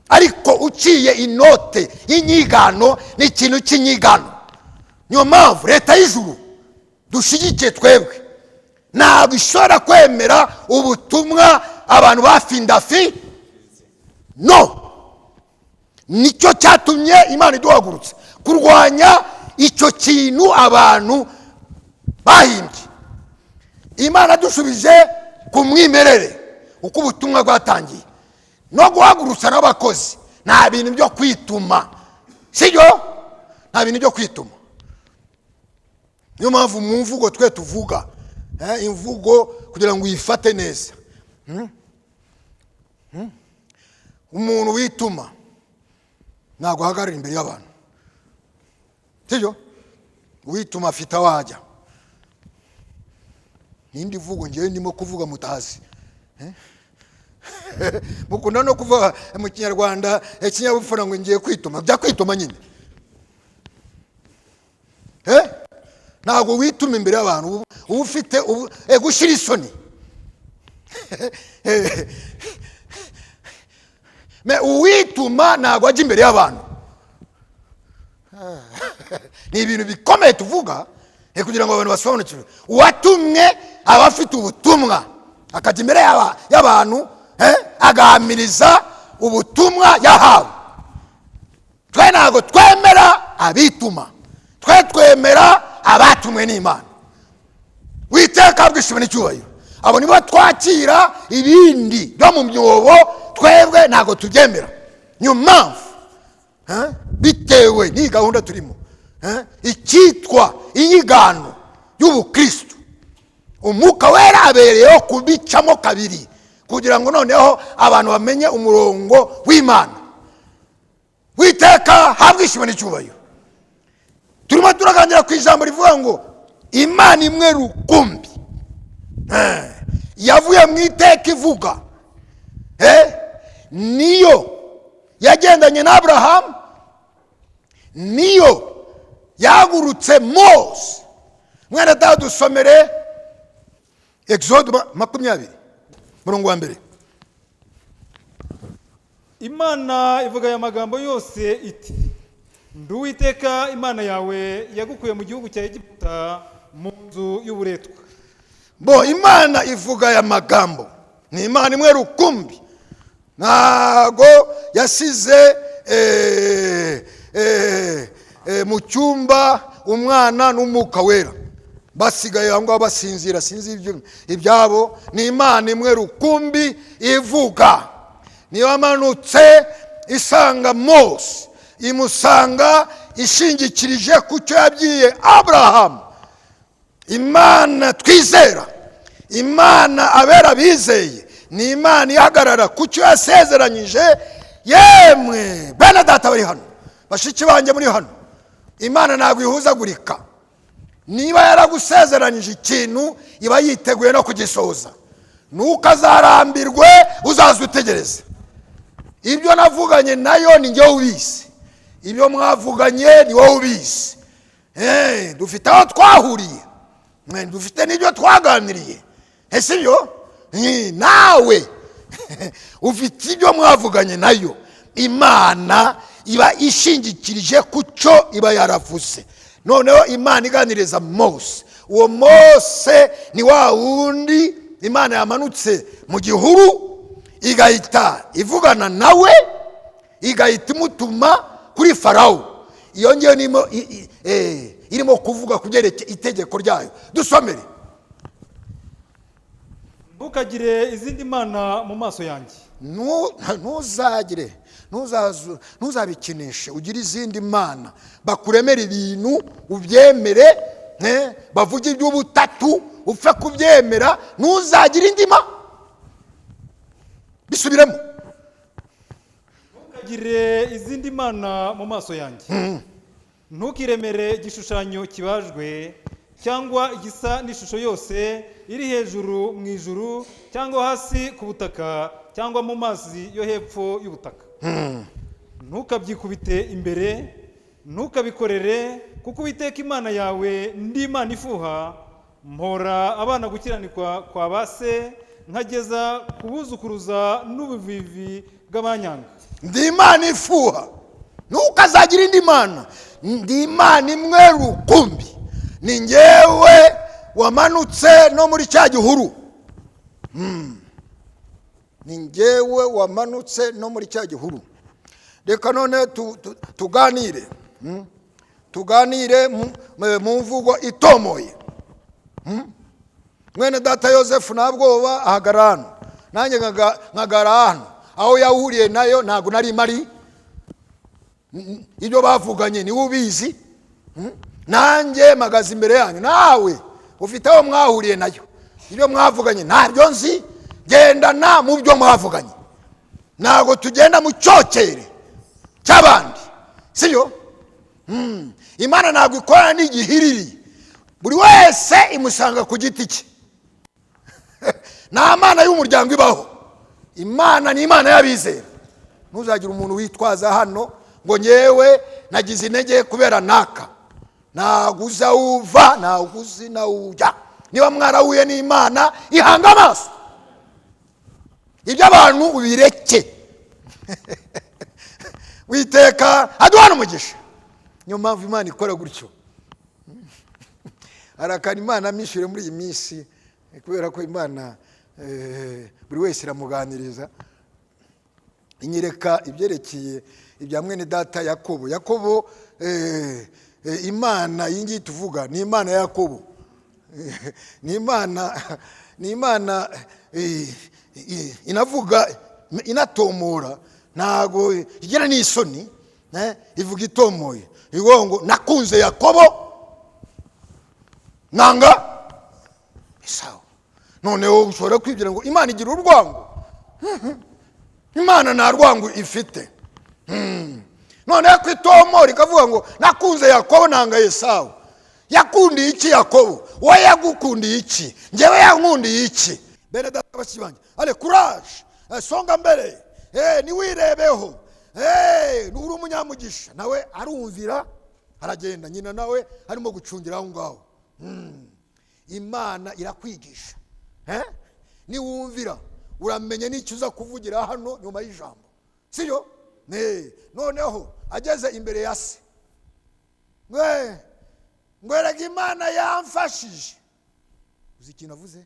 ariko uciye inote y'inyigano ni ikintu cy'inyigano. niyo mpamvu leta y'ijuru dushigikiye twebwe ntabwo ishobora kwemera ubutumwa abantu bafindafi. no, nicyo cyatumye Imana iduhagurutse kurwanya icyo kintu abantu bahimbye. Imana dushubije ku mwimerere uko ubutumwa bwatangiye, no guhagurutsa n'abakozi. nta bintu byo kwituma, sibyo? nta bintu byo kwituma. niyo mpamvu mu mvugo twe tuvuga imvugo kugira ngo uyifate neza. umuntu wituma ntabwo ahagarara imbere y'abantu, sibyo? wituma afite awajya. n'indi mvugo ngewe ndimo kuvuga mutazi, mukunda no kuvuga mu kinyarwanda ikinyabupfura ngo ngiye kwituma. bya kwituma nyine, ntabwo wituma imbere y'abantu. uba ufite gushyira isoni. uwituma ntabwo ajya imbere y'abantu. ni ibintu bikomeye tuvuga kugira ngo abantu basobanukirwe. uwatumwe aba afite ubutumwa, akajya imbere y'abantu agahamiriza ubutumwa yahawe. twe ntabwo twemera abituma, twe twemera abatumwe n'Imana. Uwiteka bwishimwe n'icyubahiro. abo nibo twakira, ibindi byo mu myobo twebwe ntabwo tubyemera. niyo mpamvu bitewe n'iyi gahunda turimo, icyitwa inyigano y'ubukristo, umwuka wera abereyeho kubicamo kabiri kugira ngo noneho abantu bamenye umurongo w'Imana. Uwiteka habwishimwe n'icyubahiro. turimo turaganira ku ijambo rivuga ngo Imana imwe rukumbi yavuye mu iteka ivuga, niyo yagendanye na Aburahamu, niyo yahagurutse Mose. mwene data dusomere Exode 20:1. Imana ivuga aya magambo yose iti: ndi Uwiteka Imana yawe yagukuye mu gihugu cya Egiputa mu nzu y'uburetwa. Imana ivuga aya magambo, ni Imana imwe rukumbi. ntago yasize mu cyumba umwana n'umwuka wera basigaye aho ngaho basinzira, sinzi ibyabo. ni Imana imwe rukumbi ivuga. niyo yamanutse isanga Mose, imusanga ishingikirije ku cyo yabwiye Aburahamu. Imana twizera, Imana abera bizeye, ni Imana ihagarara ku cyo yasezeranyije. yemwe bene data bari hano, bashiki banjye muri hano, Imana ntabwo ihuzagurika. niba yaragusezeranyije ikintu iba yiteguye no kugisohoza. ntukazarambirwe, uzaza utegereze. ibyo navuganye nayo ni njyewe ubizi, ibyo mwavuganye ni wowe ubizi. dufite aho twahuriye, dufite n'ibyo twaganiriye, ese ibyo nawe ufite ibyo mwavuganye nayo. Imana iba ishingikirije ku cyo iba yaravuze. noneho Imana iganiriza Mose. uwo Mose ni wa wundi Imana yamanutse mu gihuru, igahita ivugana nawe, igahita imutuma kuri Farawo. iyo ngiyo irimo kuvuga kubyerekeye itegeko ryayo. dusomere: ntukagire izindi mana mu maso yanjye. ntuzabikinishe, ugire izindi mana bakuremera ibintu ubyemere, bavuge iby'ubutatu upfe kubyemera. ntuzagire indi mana. bisubiremo: ntukagire izindi mana mu maso yanjye. ntukiremere igishushanyo kibajwe cyangwa igisa n'ishusho yose iri hejuru mu ijuru cyangwa hasi ku butaka cyangwa mu mazi yo hepfo y'ubutaka. ntukabyikubite imbere, ntukabikorere, kuko Uwiteka Imana yawe ndi Imana ifuha, mpora abana gukiranikwa kwa ba se, nkageza kubuzukuruza n'ubuvivi bw'abanyanga. ndi imana ifuha, ntukazagira indi mana, ndi imana imwe rukumbi, ni njyewe wamanutse no muri cya gihuru. Ni njyewe wamanutse no muri cya gihuru. Reka none tuganire, tuganire mu mvugo itomoye. Mwene data Yosefu nta bwoba ahagarara hano, nanjye nkagara hano, aho yahuriye nayo ntabwo nari mari, ibyo bavuganye niwe ubizi. Nanjye mpagaze imbere yanyu, nawe ufite aho mwahuriye nayo, ibyo mwavuganye ntabyo nzi, gendana mu byo mwavuganye, ntabwo tugenda mu cyokere cy'abandi, sibyo? Imana ntabwo ikorana n'igihiriri, buri wese imusanga ku giti cye. nta mana y'umuryango ibaho, imana ni imana y'abizera. Ntuzagire umuntu witwaza hano ngo nyewe nagize intege kubera naka, ntabwo uza uva, ntabwo uzi na ujya. Niba mwarahuye n'Imana ihanga amaso, ibyo abantu ubireke. Witeka aduhana umugisha. Niyo mpamvu Imana ikora gutyo. Arakana Imana mishure muri iyi minsi, kubera ko Imana buri wese iramuganiriza. Inyereka ibyerekeye ibya mwene data Yakobo. Yakobo, Imana yingi tuvuga ni Imana ya Yakobo. Ni Imana inavuga, inatomora, ntago igira n'isoni, ivuga itomoye. Ivuga ngo nakunze Yakobo nanga Esau. Noneho ushobora kwibwira ngo Imana igira urwango. Imana nta rwango ifite. Noneho kwitomora ikavuga ngo nakunze Yakobo nanga Esau. Yakundiye iki Yakobo? Wowe yagukundiye iki? Njyewe yankundiye iki? Bene data bashibanje, ale courage, songa mbere, niwirebeho, nuri umunyamugisha. Nawe arumvira aragenda, nyina nawe harimo gucungira aho ngaho. Imana irakwigisha, niwumvira uramenye n'icyo uza kuvugira hano nyuma y'ijambo, sibyo? Noneho ageze imbere ya se, ngwerega Imana yamfashije. Uzi ikintu avuze?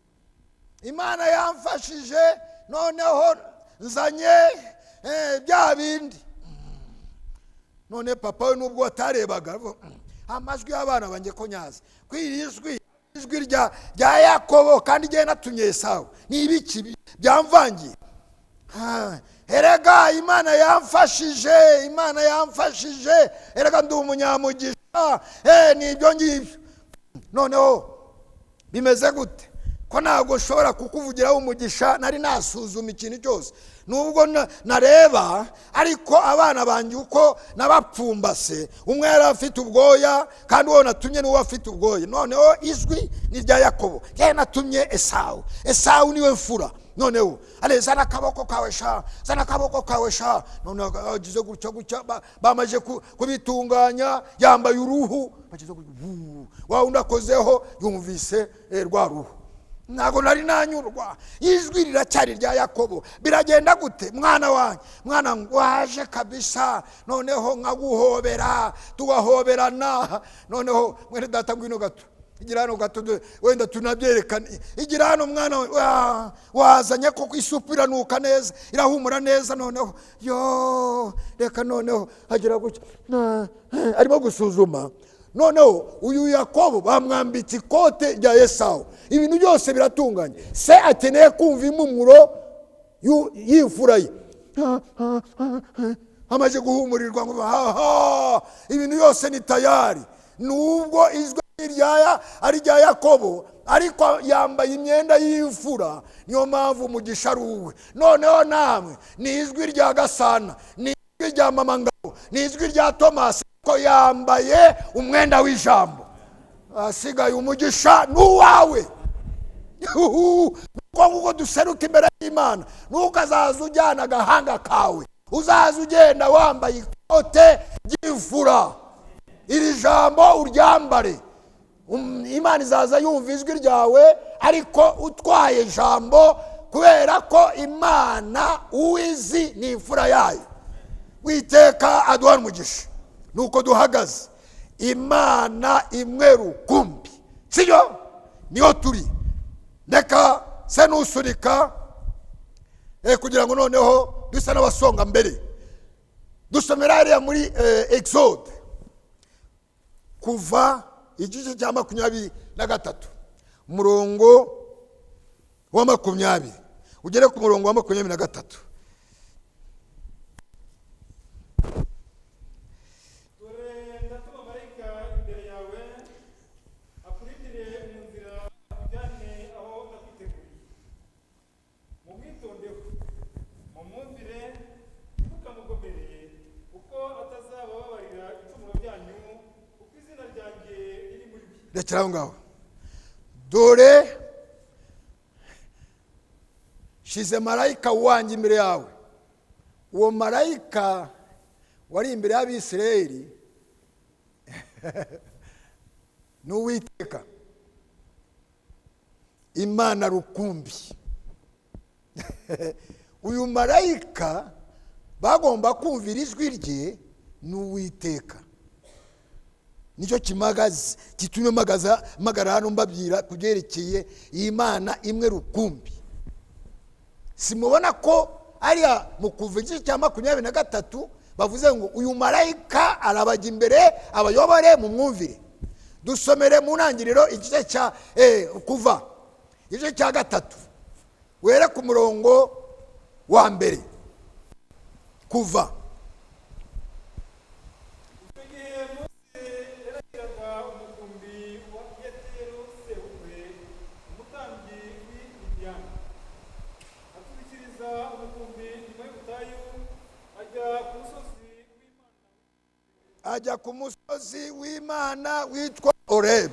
Imana yamfashije, noneho nzanye bya bindi. None papa we nubwo atarebaga amajwi y'abana banjye ko nyaza kwirijwi, ijwi rya Yakobo kandi igihe natumye Esau, ni ibiki byamvangiye? Erega Imana yamfashije, Imana yamfashije, erega ndi umunyamugisha, ni ibyo ngibyo. Noneho bimeze gute ko ntabwo nshobora kukuvugiraho umugisha nari nasuzuma ikintu cyose, nubwo nareba, ariko abana banjye uko nabapfumbase, umwe yari afite ubwoya kandi uwo natumye niwe afite ubwoya. Noneho ijwi ni rya Yakobo, yari natumye Esau. Esau niwe mfura. Noneho ale zana akaboko kawe sha, zana akaboko kawe sha. Noneho agize gutya gutya, bamaje kubitunganya, yambaye uruhu, bagize gutya, wa undakozeho yumvise rwa ruhu. Ntago nari nanyurwa, ijwi riracyari rya Yakobo. Biragenda gute mwana wanjye? Mwana ngwaje kabisa. Noneho nkaguhobera, tugahoberana. Noneho mwene data ngwino gato, igira hano gato, wenda tunabyerekane. Igira hano mwana wazanye ko isupu iranuka neza, irahumura neza. Noneho yo reka, noneho agira gutya, arimo gusuzuma. Noneho uyu Yakobo bamwambitse ikote rya Esau, ibintu byose biratunganye. Se akeneye kumva impumuro y'imfura ye, amaze guhumurirwa ngo ibintu byose ni tayari. Nubwo ijwi ari rya Yakobo, ariko yambaye imyenda y'imfura, niyo mpamvu umugisha ari uwe. Noneho namwe ni ijwi rya Gasana, ni ijwi rya Mama Ngabo, ni ijwi rya Tomasi, ko yambaye umwenda w'ijambo. Asigaye umugisha n'uwawe. Nuko duseruka imbere y'Imana, nukazaza ujyana agahanga kawe, uzaza ugenda wambaye ikote ry'imfura. Iri jambo uryambare, Imana izaza yumva ijwi ryawe ariko utwaye ijambo, kubera ko Imana uwizi ni imfura yayo. Uwiteka aduha umugisha. Nuko duhagaze, Imana imwe rukumbi, sibyo? Niho turi. Ndeka se nusurika kugira ngo noneho dusa n'abasonga mbere. Dusomera hariya muri Exode kuva igice cya 23 umurongo wa 20 ugere ku murongo wa 23. Rekera aho ngaho. Dore shize marayika wanjye imbere yawe. Uwo marayika wari imbere y'Abisirayeli ni Uwiteka, Imana rukumbi. Uyu marayika bagomba kumvira ijwi rye ni Uwiteka. Nicyo kimagaze gitumye magara hano mbabwira kugerekeye Imana imwe rukumbi. Simubona ko ariya mu kuva igice cya 23 bavuze ngo uyu marayika arabajya imbere abayobore mu mwumvire. Dusomere mu ntangiriro igice cya kuva igice cya 3 were ku murongo wa mbere. Kuva ajya ku musozi w'Imana witwa Horeb.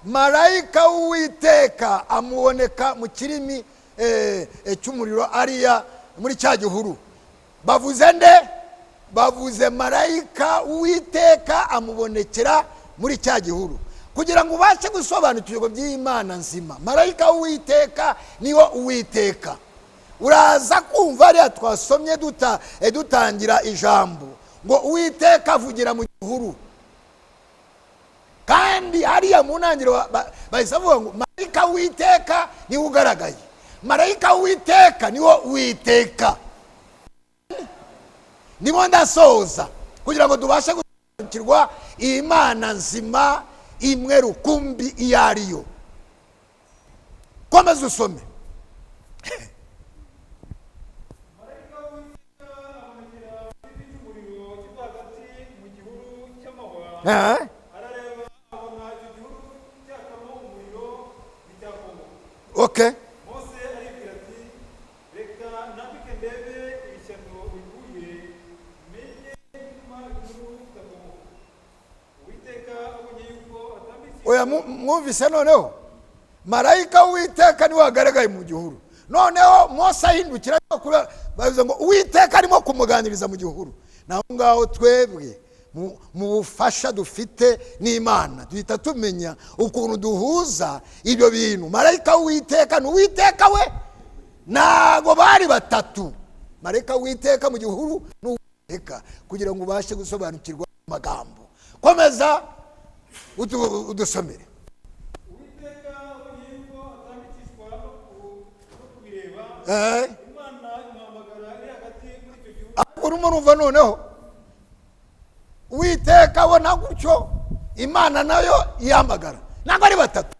Marayika w'Uwiteka amuboneka mu kirimi cy'umuriro ariya muri cya gihuru. Bavuze nde? Bavuze marayika w'Uwiteka amubonekera muri cya gihuru. Kugira ngo ubashe gusobanukirwa by'Imana nzima, marayika w'Uwiteka niwo Uwiteka. Uraza kumva ariya twasomye dutangira ijambo ngo Uwiteka avugira mu gihuru. Kandi hariya mu ntangiriro bahise bavuga ngo marayika w'Uwiteka niwe ugaragaye. Marayika w'Uwiteka niwo Uwiteka. Nimo ndasoza kugira ngo tubashe gusobanukirwa Imana nzima imwe rukumbi iyo ariyo. Komeza usome. Okay. Oya mwumvise noneho marayika w'Uwiteka niwe wagaragaye mu gihuru. Noneho Mose ahindukira bavuze ngo Uwiteka arimo kumuganiriza mu gihuru. Naho ngaho twebwe mu bufasha dufite n'Imana duhita tumenya ukuntu duhuza ibyo bintu. Marayika w'Uwiteka ni Uwiteka we, ntago bari batatu. Marayika w'Uwiteka mu gihuru ni Uwiteka, kugira ngo ubashe gusobanukirwa amagambo. Komeza udusomere. Uwiteka yego atambikishwa no kubireba. Imana imuhamagara iri hagati muri icyo gihugu. Urimo numva noneho Uwiteka abona gutyo, Imana nayo ihamagara. Ntabwo ari batatu.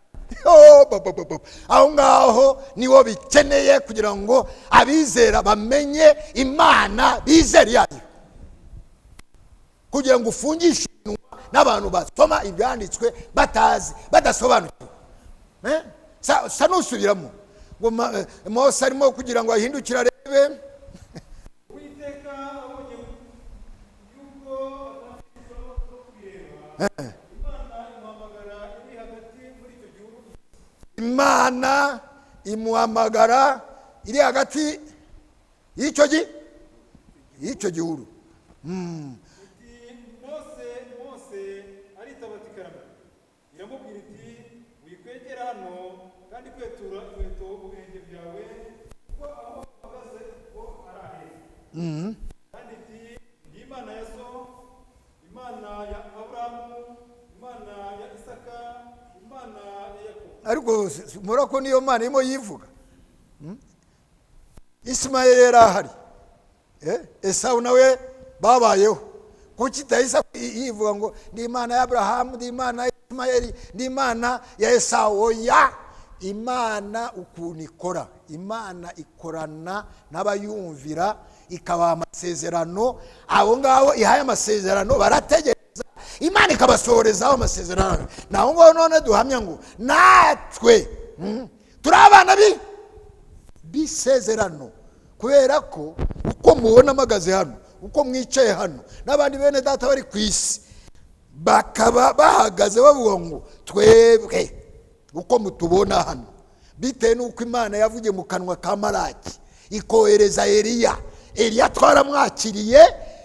Aho ngaho niwo bikeneye kugira ngo abizera bamenye Imana bizere yayo, kugira ngo ufungishe n'abantu basoma ibyanditswe batazi badasobanukiwe. Sa nusubiramo ngo Mose arimo kugira ngo ahindukire arebe. Uwiteka abonye yuko atambikishwa no kubireba. Imana imuhamagara iri hagati muri icyo gihugu. Imana imuhamagara iri hagati y'icyo gihuru. rwose mura ko niyo Mana irimo yivuga. Isimayeli yari ahari, Esawu nawe babayeho. Kuki itahise yivuga ngo ndi Imana ya Aburahamu, ndi Imana ya Isimayeli, ndi Imana ya Esawu? Oya, Imana ukuntu ikora, Imana ikorana n'abayumvira, ikabaha amasezerano. Abo ngabo ihaye amasezerano barategereza, Imana ikabasohorezaho amasezerano. Naho ngaho none duhamya ngo natwe turi abana bisezerano, kubera ko uko mubona amagaze hano, uko mwicaye hano, n'abandi bene data bari ku isi bakaba bahagaze bavuga ngo twebwe uko mutubona hano, bitewe n'uko Imana yavugiye mu kanwa ka Malaki ikohereza Eliya twaramwakiriye.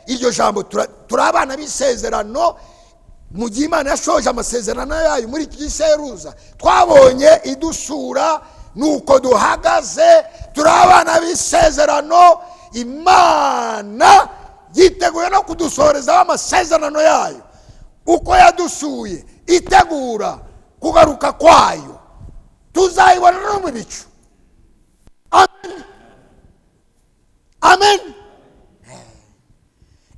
Iryo jambo turi abana b'isezerano. Mu gihe Imana yashoje amasezerano yayo muri iki giseruza, twabonye idusura nuko duhagaze, turi abana b'isezerano. Imana yiteguye no kudusohorezaho amasezerano yayo, uko yadusuye itegura kugaruka kwayo. Tuzayibona no mu bicu. Amen, amen.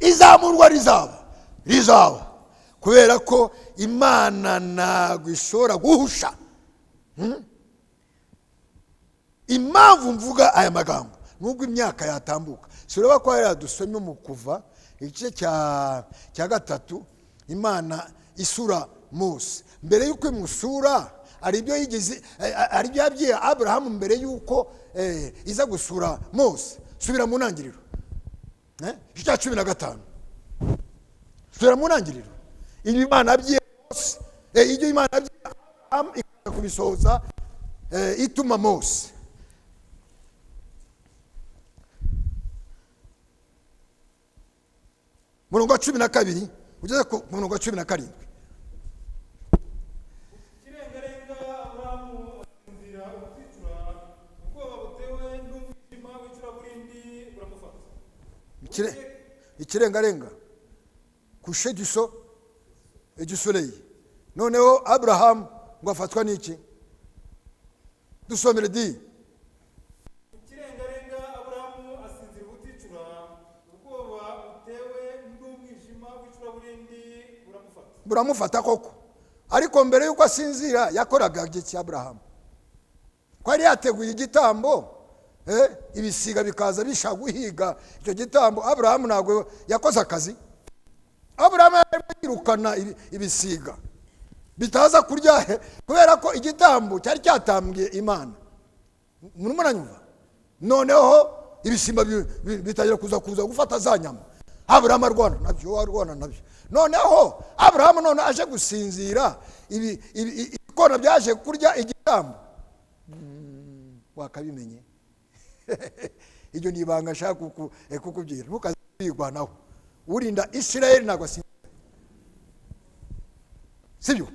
Izamurwa rizaba, kubera ko Imana ntabwo ishobora guhusha. Impamvu mvuga aya magambo nubwo imyaka yatambuka, sureba ko yaradusomye mu Kuva igice cya 3, Imana isura Mose. Mbere yuko imusura ari ibyo yigize, ari byo yabwiye Aburahamu mbere yuko iza gusura Mose. Subira mu ntangiriro igice cya 15, subira mu ntangiriro. Ibyo Imana yabwiye Mose, ibyo Imana yabwiye Aburahamu ikaza kubisohoza, ituma Mose. Murongo wa 12 ugeze ku murongo wa 17. Ikirengarenga Aburahamu asinzira ubuticura, ubwoba butewe n'umwijima w'icuraburindi buramufata. Ikirengarenga coucher du soleil. Noneho Aburahamu ngo afatwa n'iki? Dusomere di. Ikirengarenga Aburahamu asinzira ubuticura, ubwoba butewe n'umwijima w'icuraburindi buramufata koko. Ariko mbere yuko asinzira yakoraga iki Aburahamu? Ko yari yateguye igitambo, ibisiga bikaza bishaka guhiga icyo gitambo. Aburahamu ntabwo yakoze akazi. Aburahamu yirukana ibisiga bitaza kurya, kubera ko igitambo cyari cyatambwiye Imana. Murumuranyumva? Noneho ibisimba bitagira kuza gufata za nyama. Aburahamu arwana nabyo. Noneho Aburahamu none aje gusinzira, ibikona byaje kurya igitambo. Wakabimenye? Iryo ni ibanga nshaka kukubwira. Ntukazigwanaho. Urinda Isirayeli ntabwo asinzira, sibyo?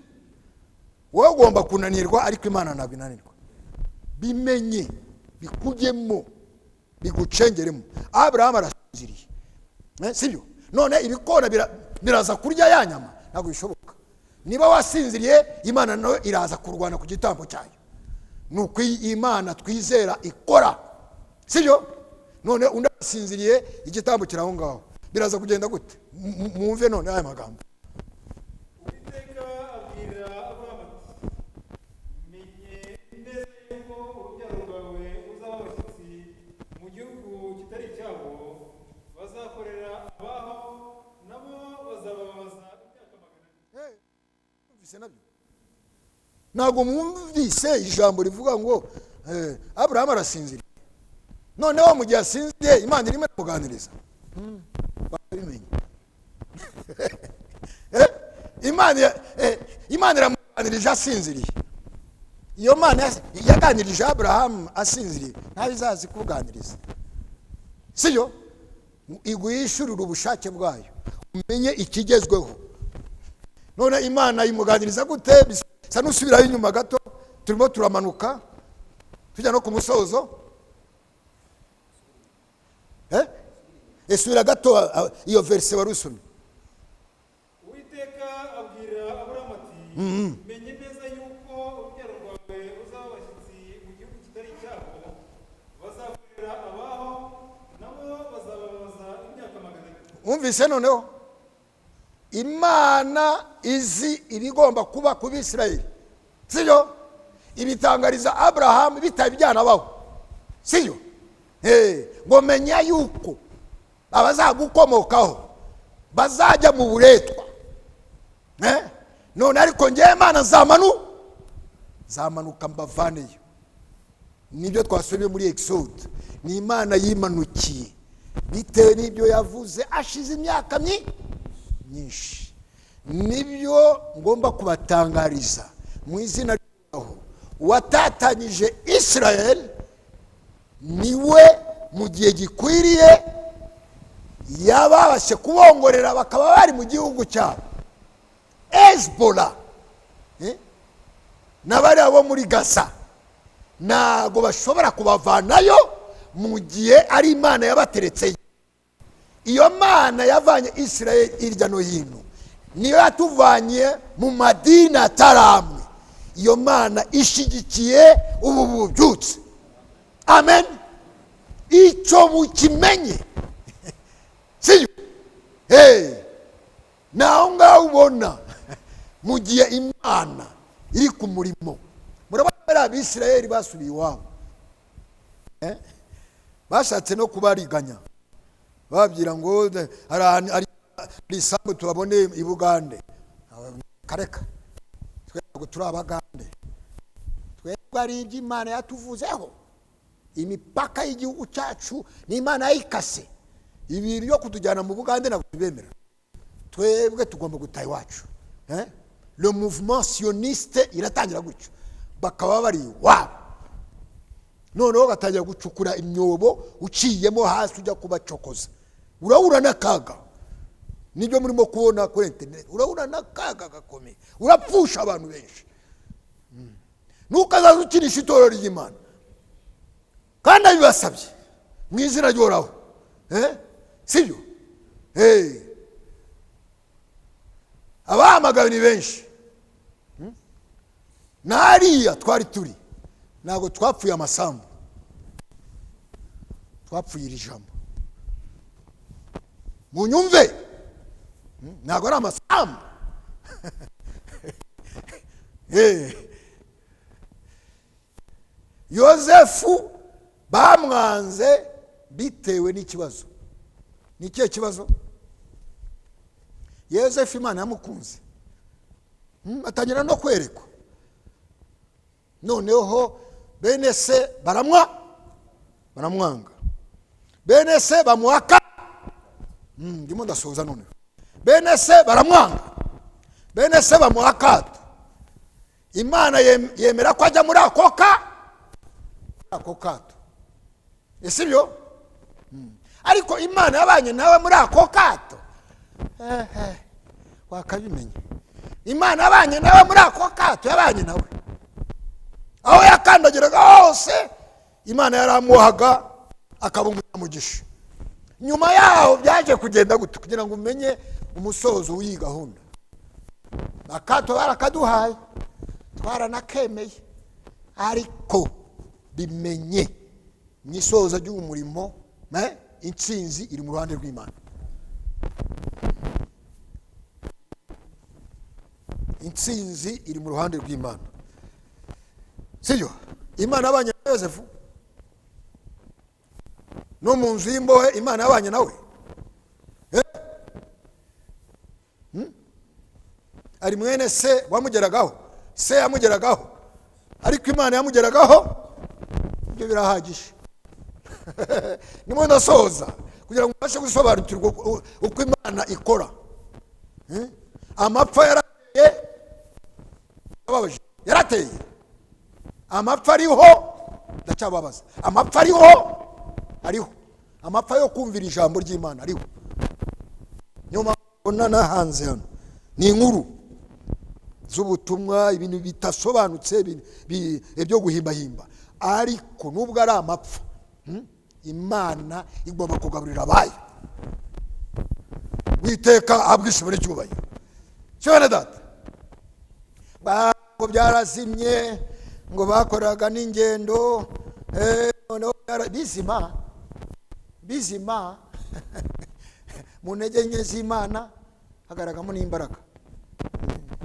Wowe ugomba kunanirwa, ariko Imana ntabwo inanirwa. Bimenye, bikujyemo, bigucengeremo. Aburahamu arasinziriye, sibyo? None ibikona biraza kurya ya nyama? Ntabwo bishoboka. Niba wasinziriye, Imana nayo iraza kurwana ku gitambo cyayo. Nuko Imana twizera ikora, sibyo? None undi asinziriye, igitambo kiraho ngaho, biraza kugenda gute? Mwumve none aya magambo. Uwiteka abwira Aburahamu ati, menye neza yuko urubyaro rwawe uzaba abashyitsi mu gihugu kitari icyabo, bazakorera abaho, nabo bazababaza imyaka 100. Mwumvise nabyo? Ntabwo mwumvise ijambo rivuga ngo Aburahamu arasinziriye, noneho mu gihe asinziriye Imana irimo kuganiriza? Babimenye. Imana iramuganirije asinziriye. Iyo Mana yaganirije Aburahamu asinziriye, ntawe izazi kuganiriza, sibyo? Igwishurira ubushake bwayo, umenye ikigezweho. None Imana imuganiriza gute? Bisa n'usubirayo inyuma gato, turimo turamanuka tujya no ku musozo. Esubira gato iyo verse wari usomye. Uwiteka abwira Aburahamu ati, menye neza yuko urubyaro rwawe uzaba mwumvise noneho imana izi ibigomba kuba ku bisirayeli, sibyo? ibitangariza Aburahamu bitari byanabaho, sibyo? ngo menya yuko abazagukomokaho bazajya mu buretwa, none ariko ngewe Imana zamanuka mbavaneyo. Nibyo twasubiye muri Exode, ni Imana yimanukiye bitewe n'ibyo yavuze ashize imyaka myinshi. Nibyo ngomba kubatangariza mu izina ryaho. Watatanyije Israel niwe mu gihe gikwiriye yababashe kubongorera bakaba bari mu gihugu cyabo. Hezbollah n'abari abo muri Gaza ntago bashobora kubavanayo mu gihe ari Imana yabateretse. Iyo Mana yavanye Israel irya no hino, niyo yatuvanye mu madini ataramwe. Iyo Mana ishigikiye ubu bubyutse. Amen. Icyo mukimenye. Siyo? Naho ngaho ubona mu gihe Imana iri ku murimo. Murabona Abisirayeli basubiye iwabo, bashatse no kubariganya, babwira ngo hari isambu tubabone i Bugande. Kareka twebwe turi Abagande, twebwe ari iby'Imana yatuvuzeho. Imipaka y'igihugu cyacu ni Imana yayikase. Ibintu byo kutujyana mu Bugande ntabwo tubemera. Twebwe tugomba gutaha iwacu. Le mouvement sioniste iratangira gutyo, bakaba bari wabo. Noneho gatangira gucukura imyobo uciyemo hasi ujya kubacokoza. Urahura n'akaga. Nibyo murimo kubona kuri internet. Urahura n'akaga gakomeye, urapfusha abantu benshi. Nukazaza ukinisha itorero ry'Imana kandi abibasabye mu izina ry'Uhoraho, sibyo? Abahamagawe ni benshi. Nariya twari turi ntabwo twapfuye amasambu, twapfuye iri jambo. Munyumve, ntabwo ari amasambu. Yosefu bamwanze bitewe n'ikibazo. Ni ikihe kibazo? Yosefu Imana yamukunze, atangira no kwerekwa. Noneho bene se baramwanga, bene se bamuhaka. Ndimo ndasoza none. Bene se baramwanga, bene se bamuhaka. Imana yemera ko ajya muri ako kato. Ese byo? Ariko Imana yabanye nawe muri ako kato. Wakabimenye. Imana yabanye nawe muri ako kato, yabanye nawe. Aho yakandagiraga hose Imana yaramuhaga akaba umugisha. Nyuma yaho byaje kugenda gute kugira ngo umenye umusozo w'iyi gahunda. Akato barakaduhaye, twaranakemeye, ariko bimenye mwisoza ry'umurimo, intsinzi iri mu ruhande rw'Imana. Intsinzi iri mu ruhande rw'Imana. Siyo? Imana yabanye na Yosefu no mu nzu y'imbohe. Imana yabanye nawe. Ari mwene se wamugeragaho, se yamugeragaho, ariko Imana yamugeragaho. Ibyo birahagije. Nimwe ndasoza kugira ngo mbashe gusobanukirwa uko Imana ikora. Amapfa yarateye, amapfa ariho, ndacyababaza. Amapfa ariho, amapfa yo kumvira ijambo ry'Imana ariho. Nyuma onana hanze hano ni inkuru z'ubutumwa, ibintu bitasobanutse, ibyo guhimbahimba. Ariko nubwo ari amapfa, Imana igomba kugaburira abayo. Witeka abwishimire cyubahiro. Cyone data. Ngo byarazimye, ngo bakoraga n'ingendo, noneho bizima mu ntege nke z'Imana hagaragamo n'imbaraga.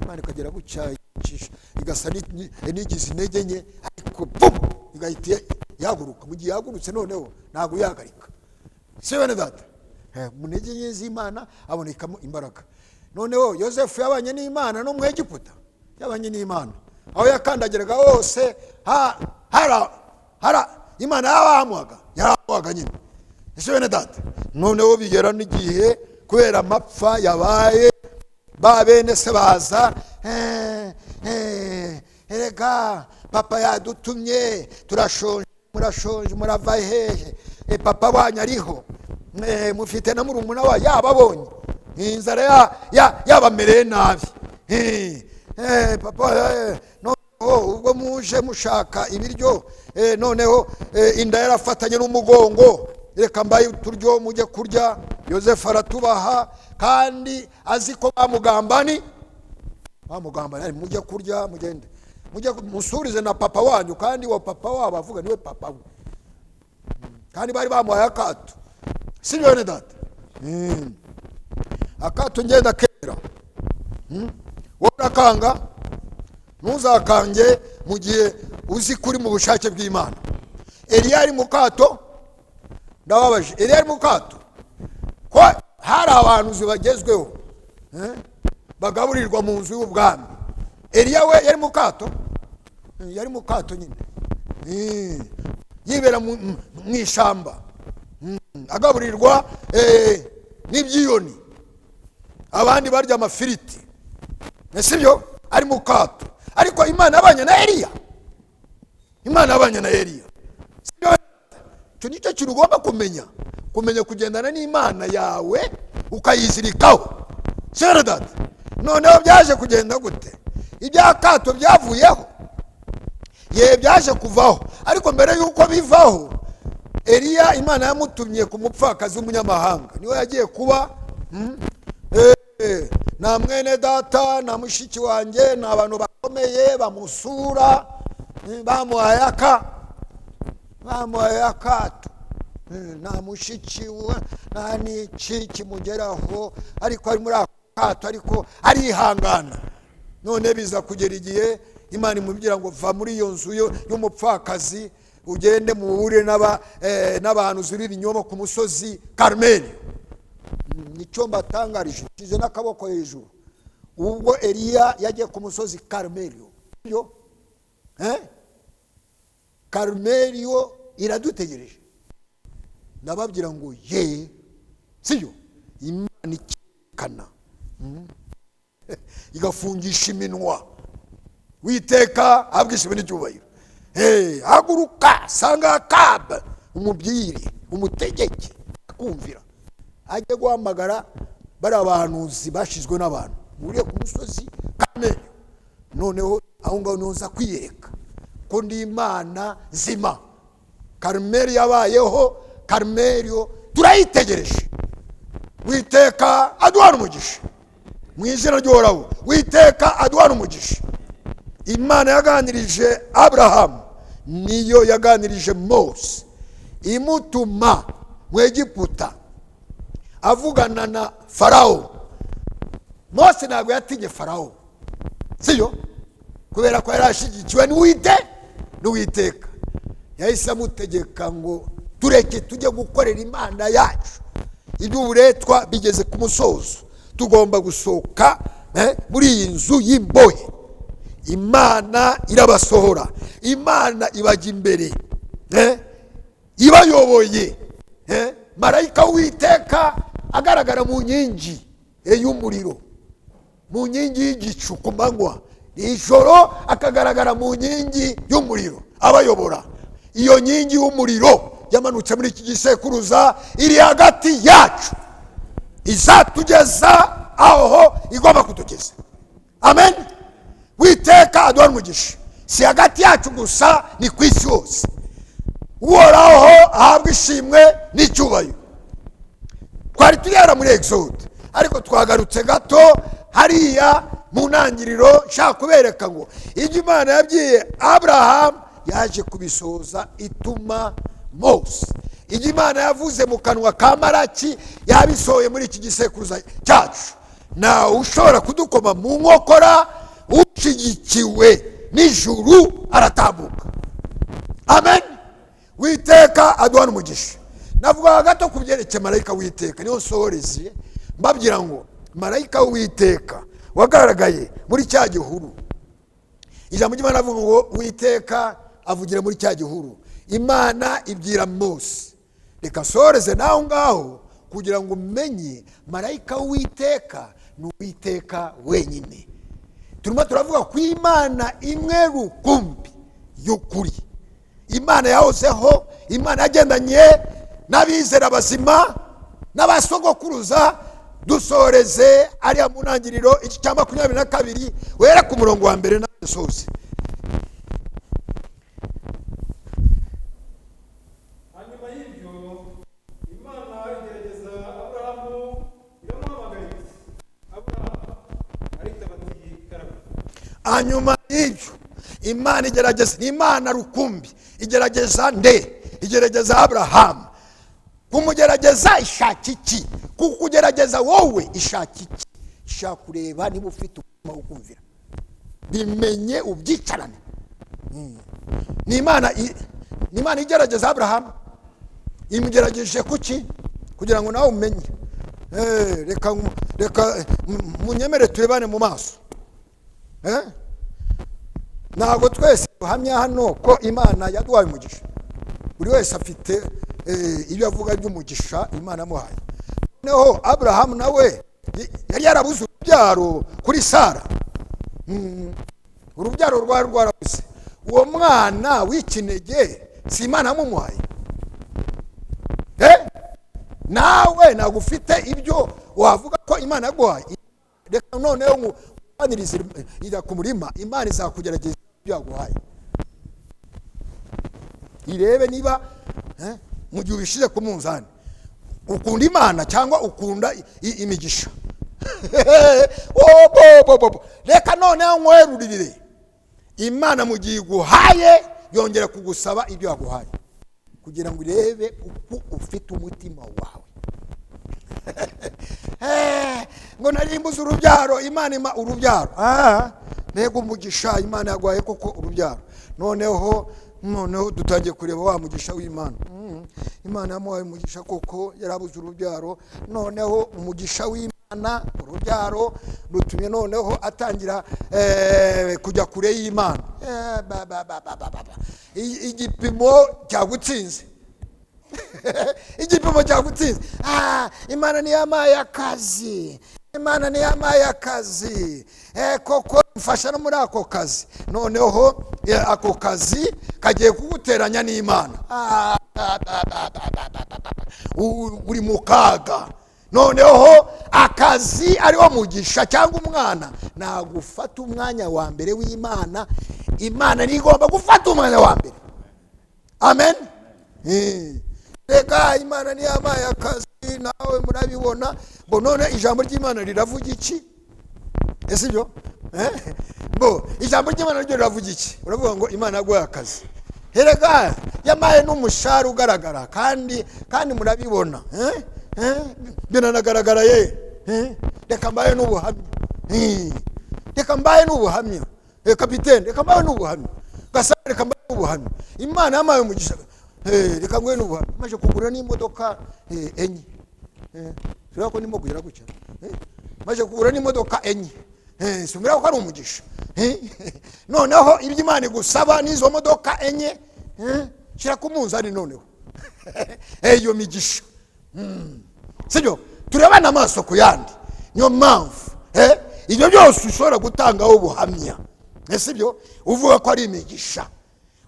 Imana ikagera gucyacisha igasa n'igize intege nke, ariko bum igahita yaguruka. Mu gihe yagurutse noneho ntabwo yahagarika. Si bene data, mu ntege nke z'Imana abonekamo imbaraga. Noneho Yosefu yabanye n'Imana no mu Egiputa, yabanye n'Imana aho yakandagiraga hose. Imana yaramuhaga nyine. Si bene data, noneho bigera n'igihe kubera amapfa yabaye, ba bene se baza, erega papa yadutumye, turashonje, murashonje, murava hehe? Papa wanyu ariho, mufite na murumuna wa yababonye, inzara yabamereye nabi. Papa noneho ubwo muje mushaka ibiryo, noneho inda yarafatanye n'umugongo, reka mbaye uturyo mujye kurya. Yosefu aratubaha kandi azi ko bamugambani, mujye kurya, mugende mujye musurize na papa wanyu, kandi wa papa wabo avuga niwe papa we, kandi bari bamuhaye akato. Si bene data, akato ngenda kera, wowe urakanga, ntuzakange mu gihe uzi kuri mu bushake bw'Imana. Eliya ari mu kato, ndababaje, Eliya ari mu kato ko hari abantu bagezweho bagaburirwa mu nzu y'ubwami. Eliya we yari mu kato, yari mu kato nyine, yibera mu ishyamba, agaburirwa n'ibyiyoni, abandi barya amafiriti. Sibyo, ari mu kato, ariko Imana yabanye na Eliya, Imana yabanye na Eliya. Icyo nicyo kintu ugomba kumenya kugendana n'Imana yawe ukayizirikaho. Sera data, noneho byaje kugenda gute? Iby'akato byavuyeho, byaje kuvaho, ariko mbere y'uko bivaho, Eliya Imana yamutumye ku mupfakazi w'umunyamahanga. Niwe yagiye kuba na mwene data na mushiki wanjye, ni abantu bakomeye bamusura, bamuhaye akato, nta mushiki we nta n'iki kimugeraho, ariko ari muri akato, ariko arihangana. None biza kugera igihe Imana imubwira ngo va muri iyo nzu y'umupfakazi, ugende muhure n'abantu zuri ibinyoma ku musozi Karumeli. Nicyo mbatangarije, kize n'akaboko hejuru. Ubwo Eliya yagiye ku musozi Karumeli, Karumeli iradutegereje. Ndababwira ngo siyo Imana ikikana, igafungisha iminwa. Witeka abwisha ibintu cyubahiro. Haguruka, sanga Akabu umubwire, umutegeke akumvira, ajye guhamagara bari abahanuzi bashizwe n'abantu muriye ku musozi Karumeli. Noneho aho ngaho noza kwiyereka ko ndi Imana nzima. Karumeli yabayeho, Karumeli turayitegereje. Witeka aduhana umugisha mu izina ry'Uhoraho, Witeka aduhana umugisha. Imana yaganirije Abrahamu, niyo yaganirije Mose, imutuma mu Egiputa avugana na Farawo. Mose ntabwo yatinye Farawo, siyo, kubera ko yarashigikiwe n'Uwiteka. Yahise amutegeka ngo tureke tujye gukorera Imana yacu. Iby'uburetwa bigeze ku musozo, tugomba gusohoka muri iyi nzu y'imbohe. Imana irabasohora, Imana ibajya imbere, ibayoboye. Marayika w'Uwiteka agaragara mu nkingi y'umuriro, mu nkingi y'igicu ku manywa, ijoro akagaragara mu nkingi y'umuriro abayobora. Iyo nkingi y'umuriro yamanutse muri iki gisekuruza, iri hagati yacu, izatugeza aho igomba kutugeza. Amen. Witeka aduhana umugisha, si hagati yacu gusa, ni ku isi hose. Uhoraho ahabwa ishimwe n'icyubahiro. Twari tugera muri Exode, ariko twagarutse gato hariya mu ntangiriro, nshaka kubereka ngo ibyo Imana yabwiye Abrahamu yaje kubisoza ituma Mose, ibyo Imana yavuze mu kanwa ka Maraki yabisohoye muri iki gisekuruza cyacu. Nawe ushobora kudukoma mu nkokora, ushyigikiwe n'ijuru aratambuka. Amen. Witeka aduha umugisha. Navuga gato ku byerekeye marayika w'Iteka, niyo nsohoreze mbabwira ngo marayika w'Iteka wagaragaye muri cya gihuru. Ijambo ry'Imana avuga ngo Uwiteka avugira muri cya gihuru. Imana ibwira Mose. Reka nsohoreze naho ngaho kugira ngo umenye marayika w'Uwiteka ni Uwiteka wenyine. Turimo turavuga ku Imana imwe rukumbi y'ukuri. Imana yahozeho, Imana yagendanye n'abizera bazima n'abasogokuruza. Dusoreze ariya mu ntangiriro iki cya 22 wera ku murongo wa mbere n'asoze. Hanyuma y'ibyo Imana igerageza Aburahamu iramuhamagara iti Aburahamu, aritaba ati karame. Hanyuma y'ibyo Imana igerageza, ni Imana rukumbi, igerageza nde? Igerageza Aburahamu. Kumugerageza ishaka iki? Kukugerageza wowe ishaka iki? Ishaka kureba niba ufite umutima wo kumvira. Bimenye ubyicarane. Ni Imana igerageza Aburahamu. Imugerageje kuki? Kugira ngo nawe umenye. Reka munyemere turebane mu maso. Ntabwo twese duhamya hano ko Imana yaduhaye umugisha. Buri wese afite ibyo avuga by'umugisha Imana yamuhaye. Noneho Aburahamu nawe yari yarabuze urubyaro kuri Sara. Urubyaro rwari rwarabuze. Uwo mwana w'ikinege si Imana yamumuhaye? Nawe ntabwo ufite ibyo wavuga ko Imana yaguhaye. Reka noneho ngupanirize ijya ku murima, Imana izakugerageza ibyo yaguhaye. Irebe niba mu gihe ubishize ku munzani ukunda Imana cyangwa ukunda imigisha. Reka noneho nkwerurire, Imana mu gihe iguhaye yongera kugusaba ibyo yaguhaye kugira ngo irebe uko ufite umutima wawe. Ngo narimbuze urubyaro, Imana ima urubyaro. Ntego umugisha Imana yaguhaye koko urubyaro. Noneho dutangiye kureba wa mugisha w'Imana. Imana yamuhaye umugisha koko, yarabuze urubyaro. Noneho umugisha w'Imana, urubyaro rutumye noneho atangira kujya kure y'Imana. Igipimo cyagutsinze. Igipimo cyagutsinze. Imana niyamaye akazi. Imana niyamaye akazi. Koko mfasha no muri ako kazi. Noneho ako kazi kagiye kuguteranya n'Imana. Uri mu kaga. Noneho akazi ariwo mugisha cyangwa umwana nagufata umwanya wa mbere w'Imana. Imana ni igomba gufata umwanya wa mbere. Amen. Reka Imana niyamaye akazi, nawe murabibona. Bo none ijambo ry'Imana riravuga iki? Ese byo? Ijambo ry'Imana ryo riravuga iki? Uravuga ngo Imana yaguhaye akazi. Herega yamaye n'umushahara ugaragara kandi murabibona. Biranagaragara ye. Reka mbaye n'ubuhamya. Reka mbaye n'ubuhamya. Kapiteni, reka mbaye n'ubuhamya. Gasare, reka mbaye n'ubuhamya. Imana yamaye umugisha. Reka ngwe n'ubuhamya. Maje kugura n'imodoka enye. Sura ko nimo kugira gucya. Maje kugura n'imodoka enye. Sumira ko ari umugisha. Noneho ibyo Imana igusaba n'izo modoka enye, shira ku munzani noneho. Iyo migisha. Sibyo? Turebana amaso ku yandi. Niyo mpamvu ibyo byose ushobora gutangaho ubuhamya. Sibyo? Uvuga ko ari imigisha.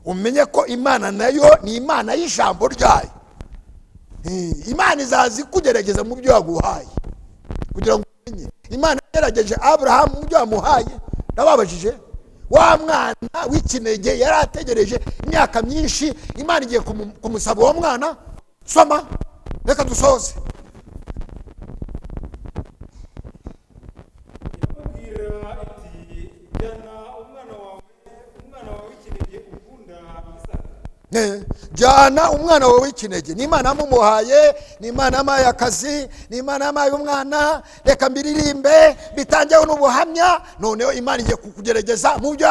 Umenye ko Imana nayo ni Imana y'ijambo ryayo. Imana izazi kugerageza mu byo yaguhaye kugira ngo umenye. Imana yagerageje Aburahamu mu byo yamuhaye. Nababajije wa mwana w'ikinege yari ategereje imyaka myinshi. Imana igiye kumusaba uwo mwana. Soma, reka dusoze. Iramubwira iti jyana umwana wawe w'ikinege ukunda Isaka. jyana umwana wawe w'ikinege. ni Imana yamumuhaye, ni Imana yamuhaye akazi, ni Imana yamuhaye umwana, reka mbiririmbe bitangeho n'ubuhamya. noneho Imana igiye kukugerageza mu byo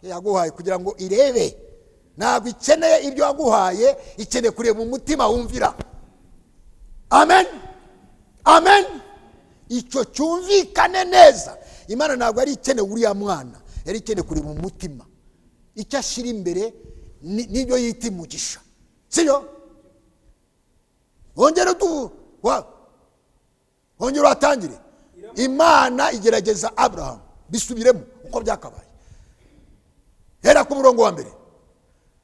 yaguhaye kugira ngo irebe. ntabwo ikeneye ibyo yaguhaye, ikeneye kureba umutima wumvira. amen, amen. icyo cyumvikane neza. Imana ntabwo ari ikeneye uriya mwana, yari ikeneye kureba umutima. icyo ashyira imbere n'ibyo yita umugisha, sibyo? wongere watangire. Imana igerageza Aburahamu, bisubiremo uko byakabaye. hera ku murongo wa mbere.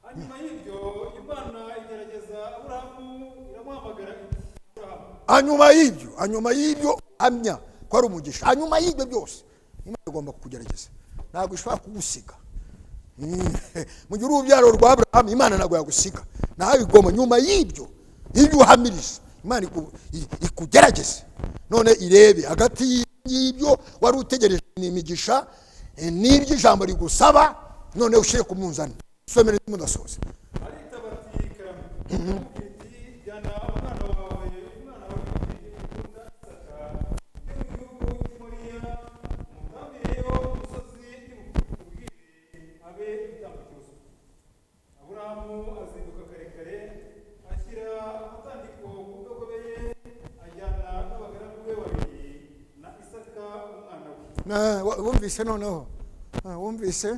hanyuma y'ibyo Imana igerageza Aburahamu, iramuhamagara iti Aburahamu. hanyuma y'ibyo amya ko ari umugisha. hanyuma y'ibyo byose Imana igomba kukugerageza, ntabwo ishobora kugusiga. mu gihe urubyaro rwa Aburahamu, Imana ntabwo yagusiga. nawe igomba nyuma y'ibyo uhamiriza, Imana ikugerageze, none irebe hagati y'ibyo wari utegereje n'imigisha n'ibyo ijambo rigusaba, none ushyire ku munzani. somere mudasoza. aritaba ati karame, iti jyana umwana wawe ukunda Isaka, ujye mu gihugu cy'i Moriya, umutambirireyo umusozi ndimubwire abe igitambo cyuzuye. Aburahamu azinduka kare kare, ashyira amatandiko ku ndogobe ye, ajyana n'abagaragu be babiri na Isaka umwana we. wumvise noneho? wumvise?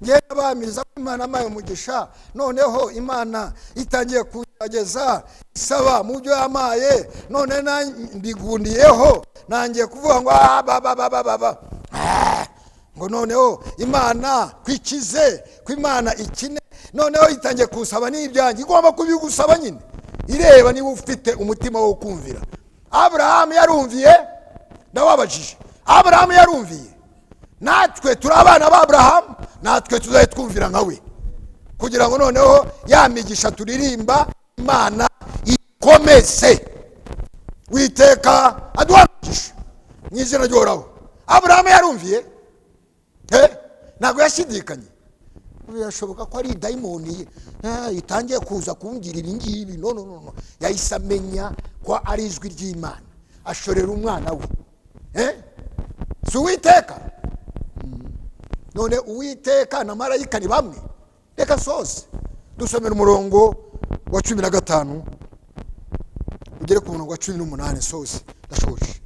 ngewe nabamiriza ko Imana amaye umugisha, noneho Imana itangiye kugerageza isaba mu byo yamaye, none mbigundiyeho, nangiye kuvuga ngo ngo noneho Imana kwikize, ko Imana ikine, noneho itangiye kusaba n'ibyanjye. igomba kubigusaba nyine, ireba niba ufite umutima wo kumvira. Aburahamu yarumviye, ndababajije, Aburahamu yarumviye. natwe turi abana ba Aburahamu, natwe tuzaye twumvira nka we, kugira ngo noneho ya migisha turirimba Imana ikomeze. Witeka aduha migisha mu izina ry'Uhoraho. Aburahamu yarumviye, ntabwo yashidikanye. birashoboka ko ari dayimoni itangiye kuza kumbwira ibi ngibi. no, yahise amenya ko ari ijwi ry'Imana, ashorera umwana we. si Uwiteka? none Uwiteka na marayika ni bamwe? reka nsoze dusomera umurongo wa 15 ugere ku murongo wa 18. soze ndashoje.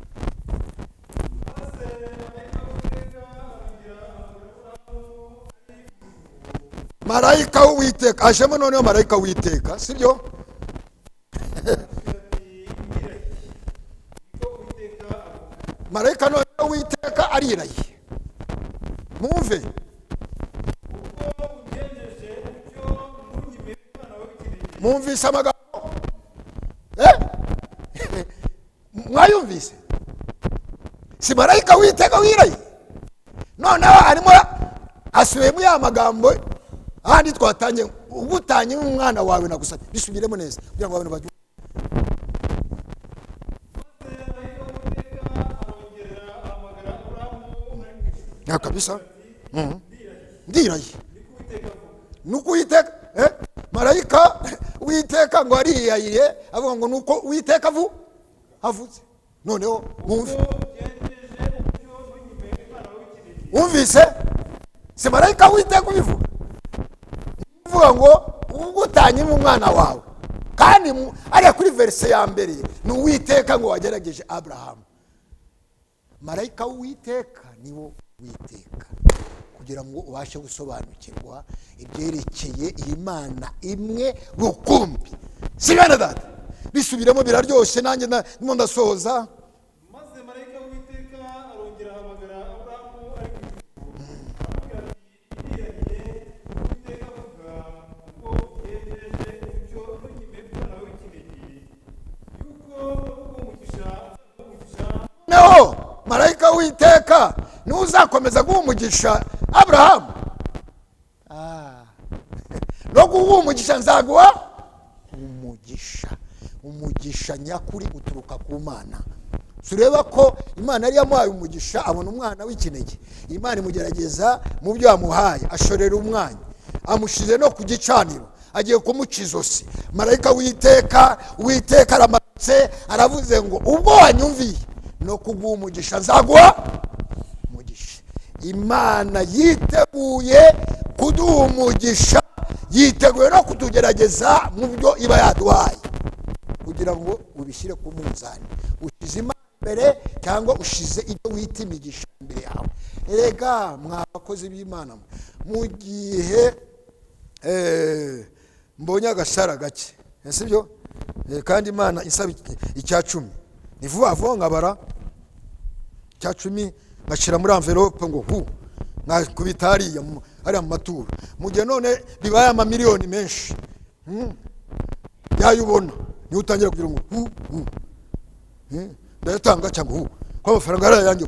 marayika w'Uwiteka ajemo, noneho marayika w'Uwiteka, sibyo? marayika noneho w'Uwiteka ariraye. mwumve, mwumvise amagambo? mwayumvise? si marayika w'Uwiteka wiraye? noneho arimo asubiyemo ya magambo ahandi twatangiye, ubutanye umwana wawe nagusabye. bisubiremo neza kugira ngo abantu bajye. kabisa ndiraye nuko Uwiteka marayika w'Uwiteka ngo ariyayiye, avuga ngo nuko Uwiteka avuze. noneho wumvise? si marayika w'Uwiteka ubivuga, uvuga ngo ugutanye mu mwana wawe, kandi ariya kuri verse ya mbere ni Uwiteka ngo wagerageje Aburahamu. marayika w'Uwiteka niwo Uwiteka, kugira ngo ubashe gusobanukirwa ibyerekeye Imana imwe rukumbi. si bene data? bisubiremo biraryoshye, nanjye ndimo ndasoza. maze marayika w'Uwiteka arongera ahamagara Aburahamu ari ku ijuru, aramubwira ati Uwiteka avuga ngo ugenjeje ibyo ntunyime umwana w'ikinege, yuko umugisha. noneho marayika w'Uwiteka niwe uzakomeza guha umugisha Aburahamu. no guha umugisha nzaguha umugisha nyakuri uturuka ku Mana. tureba ko imana yari yamuhaye umugisha, abona umwana w'ikinege. Imana imugerageza mu byo yamuhaye, ashorera umwanya, amushize no ku gicaniro, agiye kumuca izosi. Marayika w'Uwiteka aramanutse aravuze ngo ubwo wanyumviye no kuguha umugisha nzaguha umugisha. Imana yiteguye kuduha umugisha, yiteguye no kutugerageza mu byo iba yaduhaye, kugira ngo ubishyire ku munzani. Ushize Imana imbere cyangwa ushize ibyo wita imigisha imbere yawe? Erega mwa bakozi b'Imana, mu gihe mbonye agashara gake, sibyo? Kandi Imana isaba icya 10, ni vuba vuba nkabara icya 10 ngashira muri envelope ngo nkakubita hariya mu maturo. Mu gihe none bibaye amamiliyoni menshi, yayubona ni utangira kugira ngo ndayatanga cyangwa ko amafaranga ari ayanjye,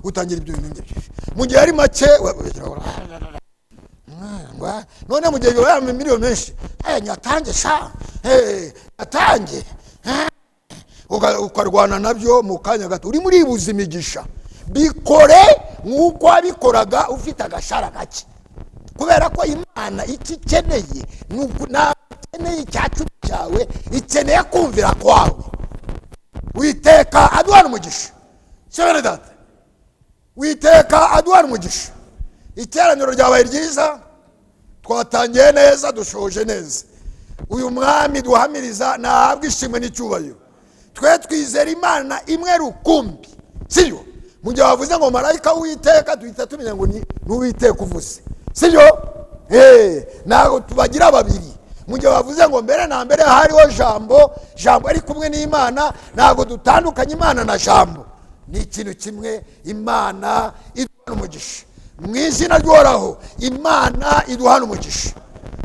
utangira ibyo bintu ngibyo. Mu gihe ari make none mu gihe bibaye amamiliyoni menshi, nyatange sha, atange, ukarwana nabyo mu kanya gato, uri muri ibuza imigisha. Bikore nk'uko wabikoraga ufite agashara gake, kubera ko Imana icyo ikeneye ikeneye icya 10 cyawe, ikeneye kumvira kwawe. Uwiteka aduhana umugisha, sibyo data? Uwiteka aduhana umugisha. Iteraniro ryabaye ryiza, twatangiye neza, dushoje neza. Uyu mwami duhamiriza nahabwa ishimwe n'icyubahiro. Twe twizera Imana imwe rukumbi, sibyo? Mu gihe wavuze ngo marayika w'Uwiteka, duhita tumenya ngo ni Uwiteka uvuze, sibyo? Ntabwo tubagira babiri. Mu gihe wavuze ngo mbere na mbere hariho jambo ari kumwe n'Imana, ntabwo dutandukanye Imana na jambo, ni ikintu kimwe. Imana iduhana umugisha mu izina ry'Uhoraho. Imana iduhana umugisha.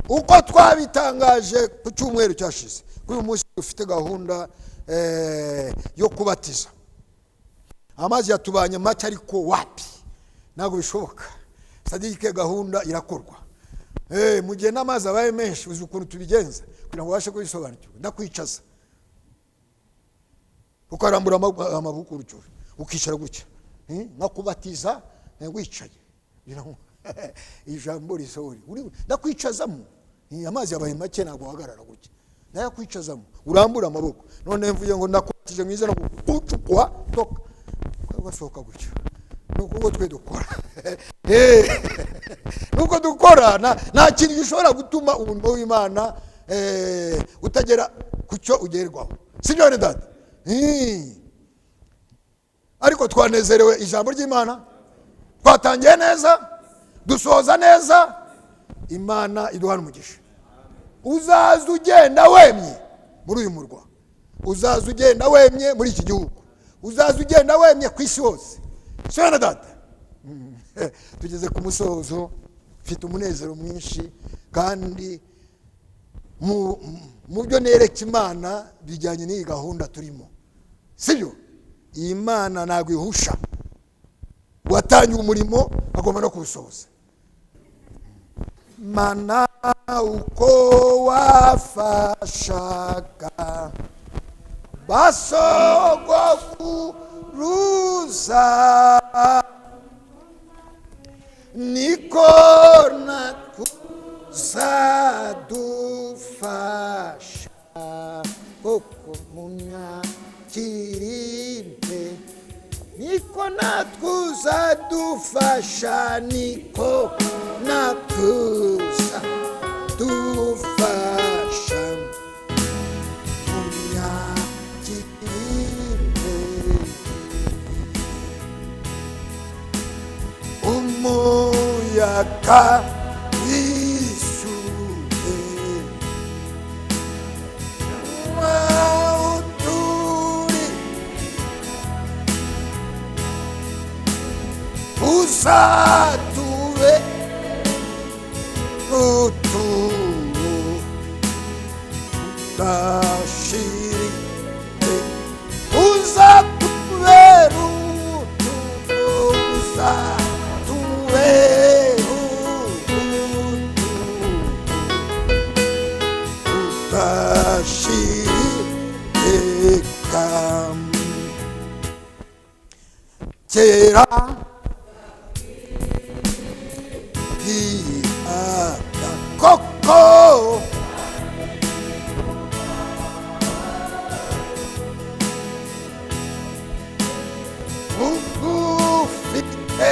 Uko twabitangaje ku cyumweru cyashize, kuri uyu munsi dufite gahunda yo kubatiza. Amazi yatubanye make, ariko wapi, ntabwo bishoboka. Sadike gahunda irakorwa. Mu gihe n'amazi abaye menshi, uzi ukuntu tubigenza kugira ngo ubashe kubisobanukirwa. Ndakwicaza ukarambura amaboko urutyo, ukicara gutya, nkakubatiza wicaye, ijambo risohore, ndakwicazamo. Amazi yabaye make, ntabwo uhagarara gutya, ndayakwicazamo, urambura amaboko. None mvuye ngo ndakubatije mu izina gucukwa toka, ugasohoka gutya. Nuko twe dukora, nuko dukora. Nta kintu gishobora gutuma umurimo w'Imana utagera ku cyo ugerwaho, sibyo data? Ariko twanezerewe ijambo ry'Imana, twatangiye neza, dusoza neza. Imana iduhana umugisha. Uzaza ugenda wemye muri uyu murwa, uzaza ugenda wemye muri iki gihugu, uzaza ugenda wemye ku isi hose, sibyo data? Tugeze ku musozo, mfite umunezero mwinshi, kandi mu byo nereka Imana bijyanye n'iyi gahunda turimo, sibyo? Iyi Mana ntabwo ihusha. Watangiye umurimo, agomba no kuwusoza. Mana uko wafashaga basogokuruza, niko natuzadufasha koko munyakirinde, niko natuzadufasha, niko natuzadufasha munyakirinde. Umuyaga wishuhe uturi, uzatube uturu udashirike, uzatubera uturu, uzatubera udashirika. kera koko ugufite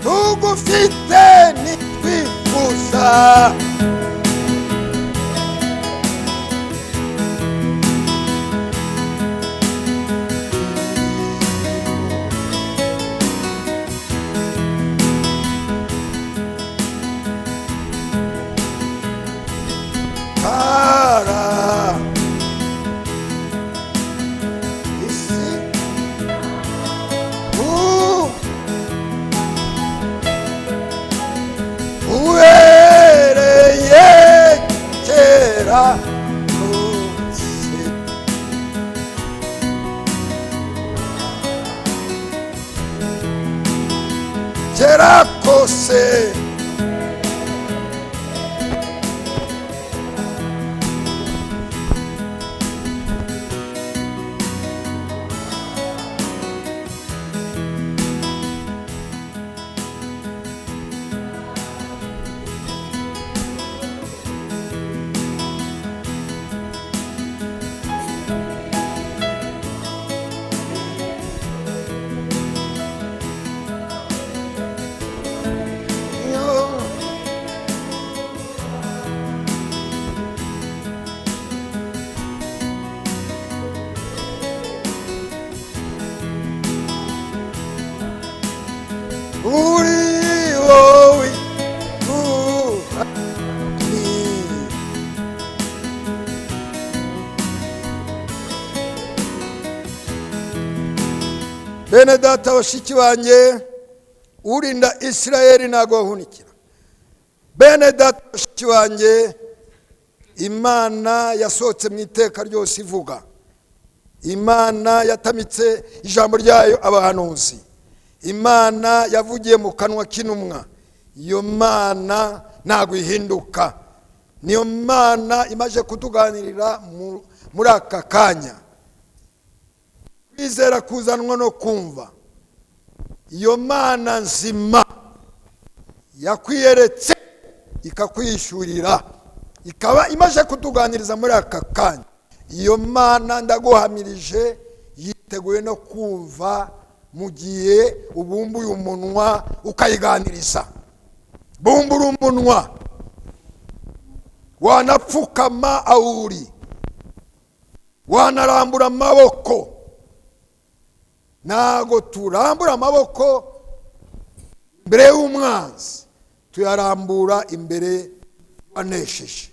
tugufite nitwifuza para isi uhereye kera kose kera kose uri wowe uhari bene data bashiki banjye urinda Isirayeli ntago wahunikira bene data bashiki banjye Imana yasohotse mu iteka ryose ivuga Imana yatamitse ijambo ryayo abahanuzi Imana yavugiye mu kanwa k'intumwa iyo Mana ntago ihinduka niyo Mana imaje kutuganirira muri aka kanya kwizera kuzanwa no kumva iyo Mana nzima yakwiyeretse ikakwishurira ikaba imaje kutuganiriza muri aka kanya iyo Mana ndaguhamirije yiteguye no kumva mu gihe ubumbuye umunwa ukayiganiriza bumbura umunwa wanapfukama aho uri wanarambura amaboko ntago turambura amaboko imbere y'umwanzi tuyarambura imbere wanesheje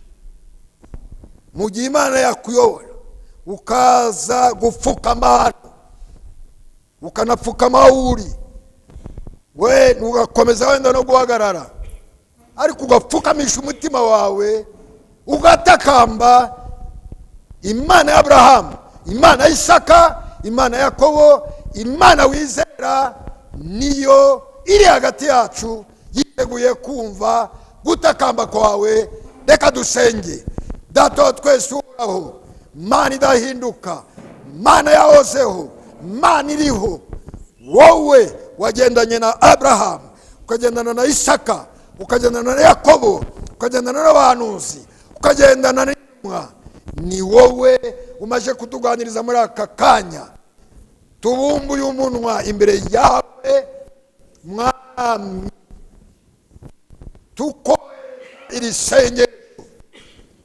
mu gihe Imana yakuyobora ukaza gupfukama hano ukanapfukama aho uri we ugakomeza wenda no guhagarara ariko ugapfukamisha umutima wawe ugatakamba Imana ya Abrahamu Imana ya Isaka Imana ya Yakobo Imana wizera niyo iri hagati yacu yiteguye kumva gutakamba kwawe reka dusenge Data twese uhoraho Mana idahinduka Mana yahozeho Mana iriho wowe wagendanye na Abrahamu ukagendana na Isaka ukagendana na Yakobo ukagendana n'abahanuzi ukagendana n'intumwa ni wowe umaje kutuganiriza muri aka kanya tubumbuye umunwa imbere yawe mwami tuko iri sengesho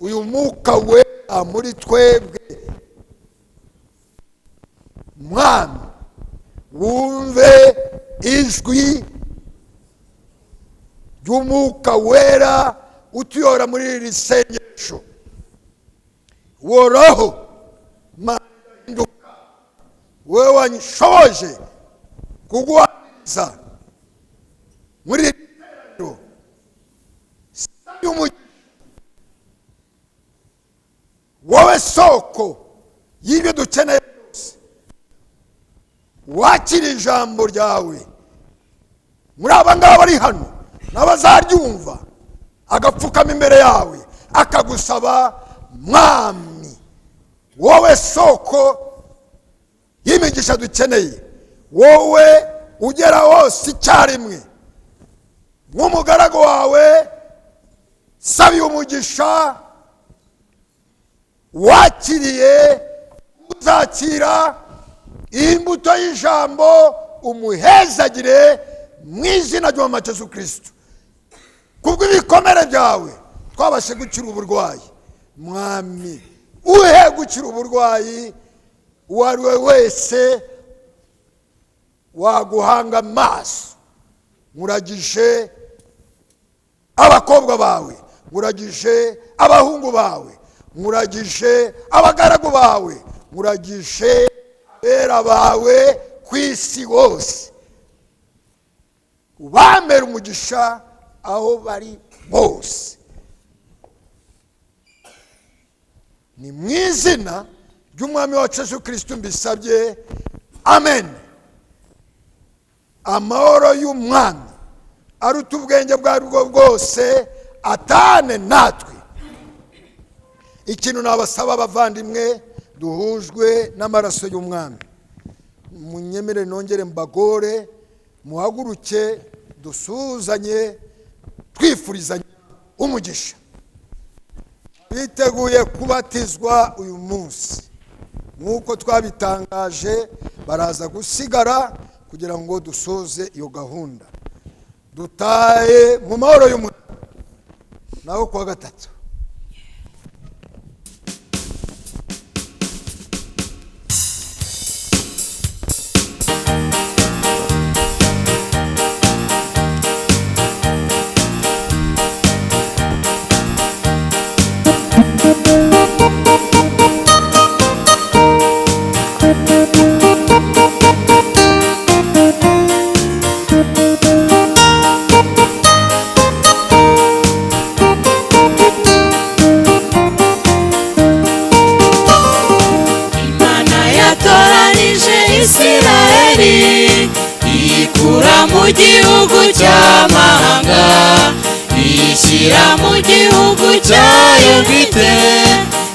uyu mwuka wera muri twebwe mwami wumve ijwi ry'umwuka wera utuyora muri iri sengesho woraho Mana ihinduka wewe wanshoboje kuguhaniza muri iri teraniro y'umugisha wowe soko y'ibyo dukeneye byose wakira ijambo ryawe muri aba ngaba bari hano n'abazaryumva agapfukama imbere yawe akagusaba mwami, wowe soko y'imigisha dukeneye, wowe ugera hose icyarimwe, nk'umugaragu wawe sabiye umugisha wakiriye, uzakira imbuto y'ijambo, umuhezagire mu izina ry'umwami Yesu Kristo. Kubw'ibikomere byawe twabashe gukira uburwayi, mwami uhe gukira uburwayi uwo ari we wese waguhanga amaso. Nkuragije abakobwa bawe, nkuragije abahungu bawe, nkuragije abagaragu bawe, nkuragije abera bawe ku isi hose, ubambere umugisha aho bari bose, ni mu izina ry'umwami wacu Yesu Kristo mbisabye, amen. Amahoro y'umwami aruta ubwenge bwarwo bwose atane natwe. Ikintu nabasaba abavandimwe duhujwe n'amaraso y'umwami, munyemere nongere mbagore, muhaguruke dusuzanye twifurizanye umugisha. Biteguye kubatizwa uyu munsi nk'uko twabitangaje, baraza gusigara kugira ngo dusoze iyo gahunda, dutahe mu mahoro y'umwami. Naho kuwa gatatu mu gihugu cy'amahanga, ishyira mu gihugu cyayo bwite,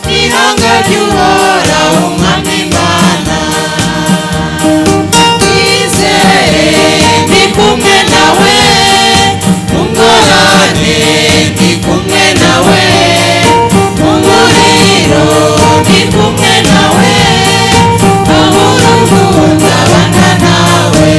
ihanga ry'uhoraho umwami Imana. Twizere ndi kumwe nawe, mu ngorane ndi kumwe nawe, mu muriro ndi kumwe nawe, aho urugo nzabana nawe.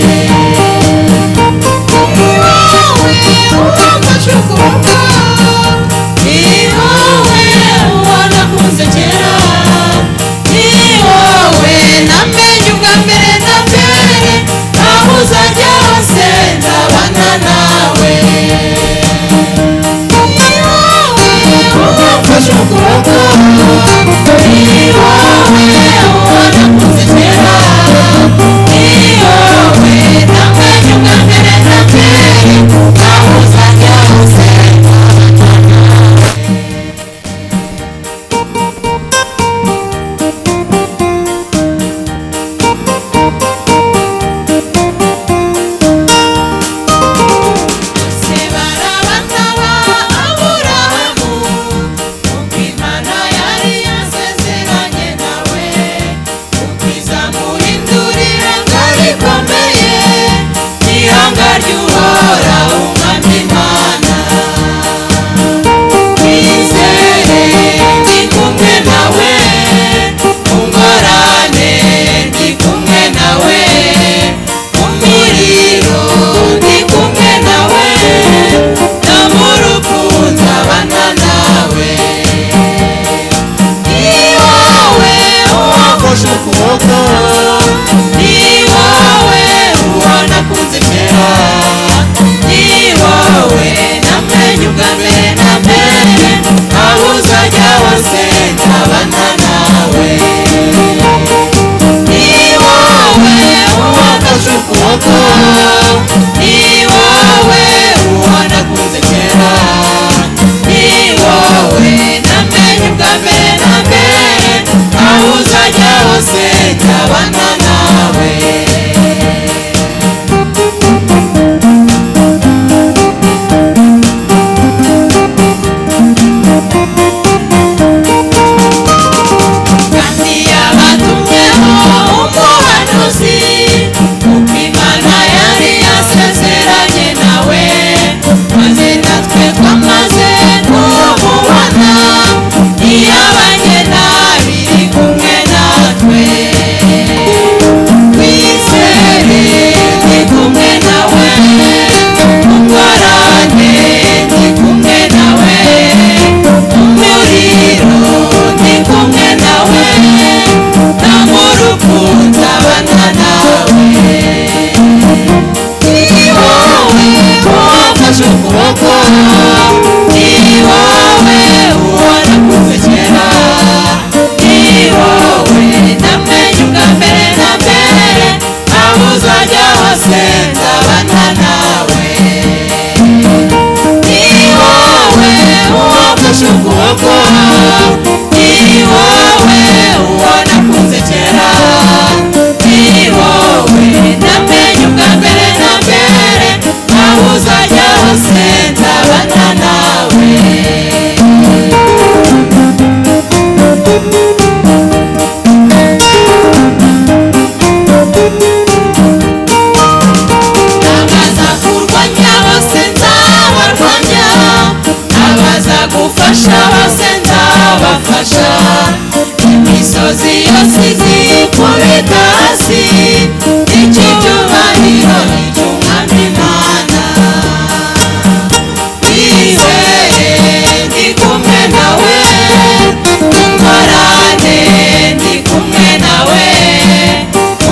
Namenye ubwa mbere na mbere, aho uzajya hose nzabana nawe. Ni wowe wamfashe ukuboko, ni wowe wanakunze kera, ni wowe namenye ubwa mbere na mbere, aho uzajya hose nawe. uzajya hose nzabana nawe. Ni wowe uwafashe ukuboko, ni wowe uwo nakunze kera, ni wowe namenye ubwa mbere na mbere, aho uzajya hose nzabana nawe. Abaza kurwanya bose nzabarwanya, abaza gufasha bose nzabafasha, imisozi yose izikubita hasi, icy'icyubahiro icy'umwami Imana. Wizere ndi kumwe nawe, ingorane ndi kumwe nawe,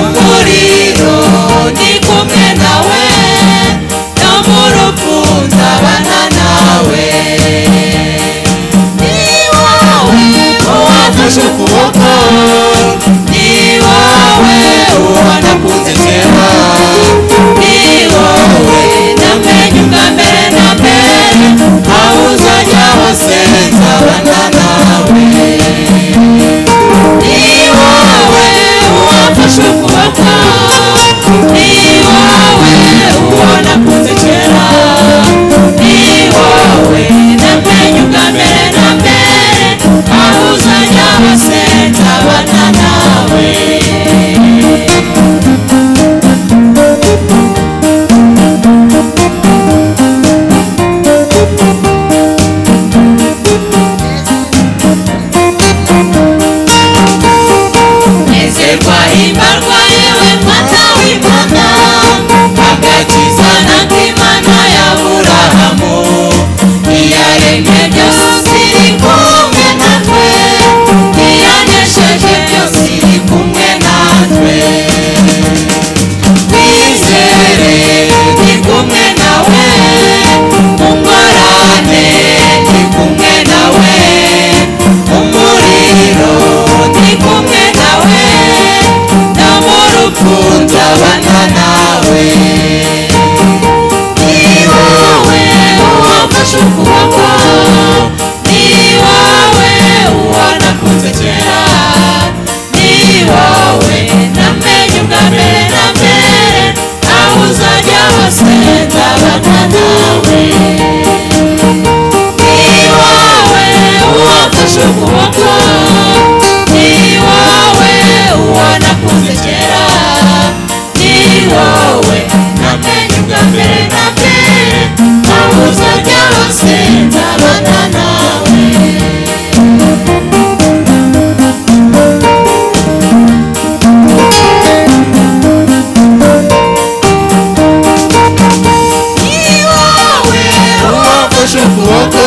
umuriro ndi kumwe nawe, no mu rupfu nzabana nawe. Ni wowe uwafashe ukuboko, ni wowe uwo nakunze kera, ni wowe namenye ubwa mbere na mbere, aho uzajya hose nzabana nawe. Ni wowe uwafashe ukuboko, ni wowe uwo nakunze kera, ni wowe namenye ubwa mbere na mbere, aho uzajya hose nzabana nawe. Nezerwa himbarwa yewe mwana w'Imana, agakiza n'ak'Imana y'Aburahamu, iyaremye byose iri kumwe natwe, iyanesheje byose iri kumwe natwe. Wizere ndi kumwe nawe, mu ngorane ndi kumwe nawe, umuriro ndi kumwe nawe, no mu rupfu nzabana nawe. Ni wowe uwafashe ukuboko, ni wowe uwo nakunze kera, ni wowe namenye ubwa mbere na mbere, aho uzajya hose nzabana nawe. Ni wowe uwafashe ukuboko, ni wowe uwo nakunze kera, ni wowe namenye ubwa mbere na mbere, aho uzajya hose nzabana nawe. Ni wowe uwafashe ukuboko,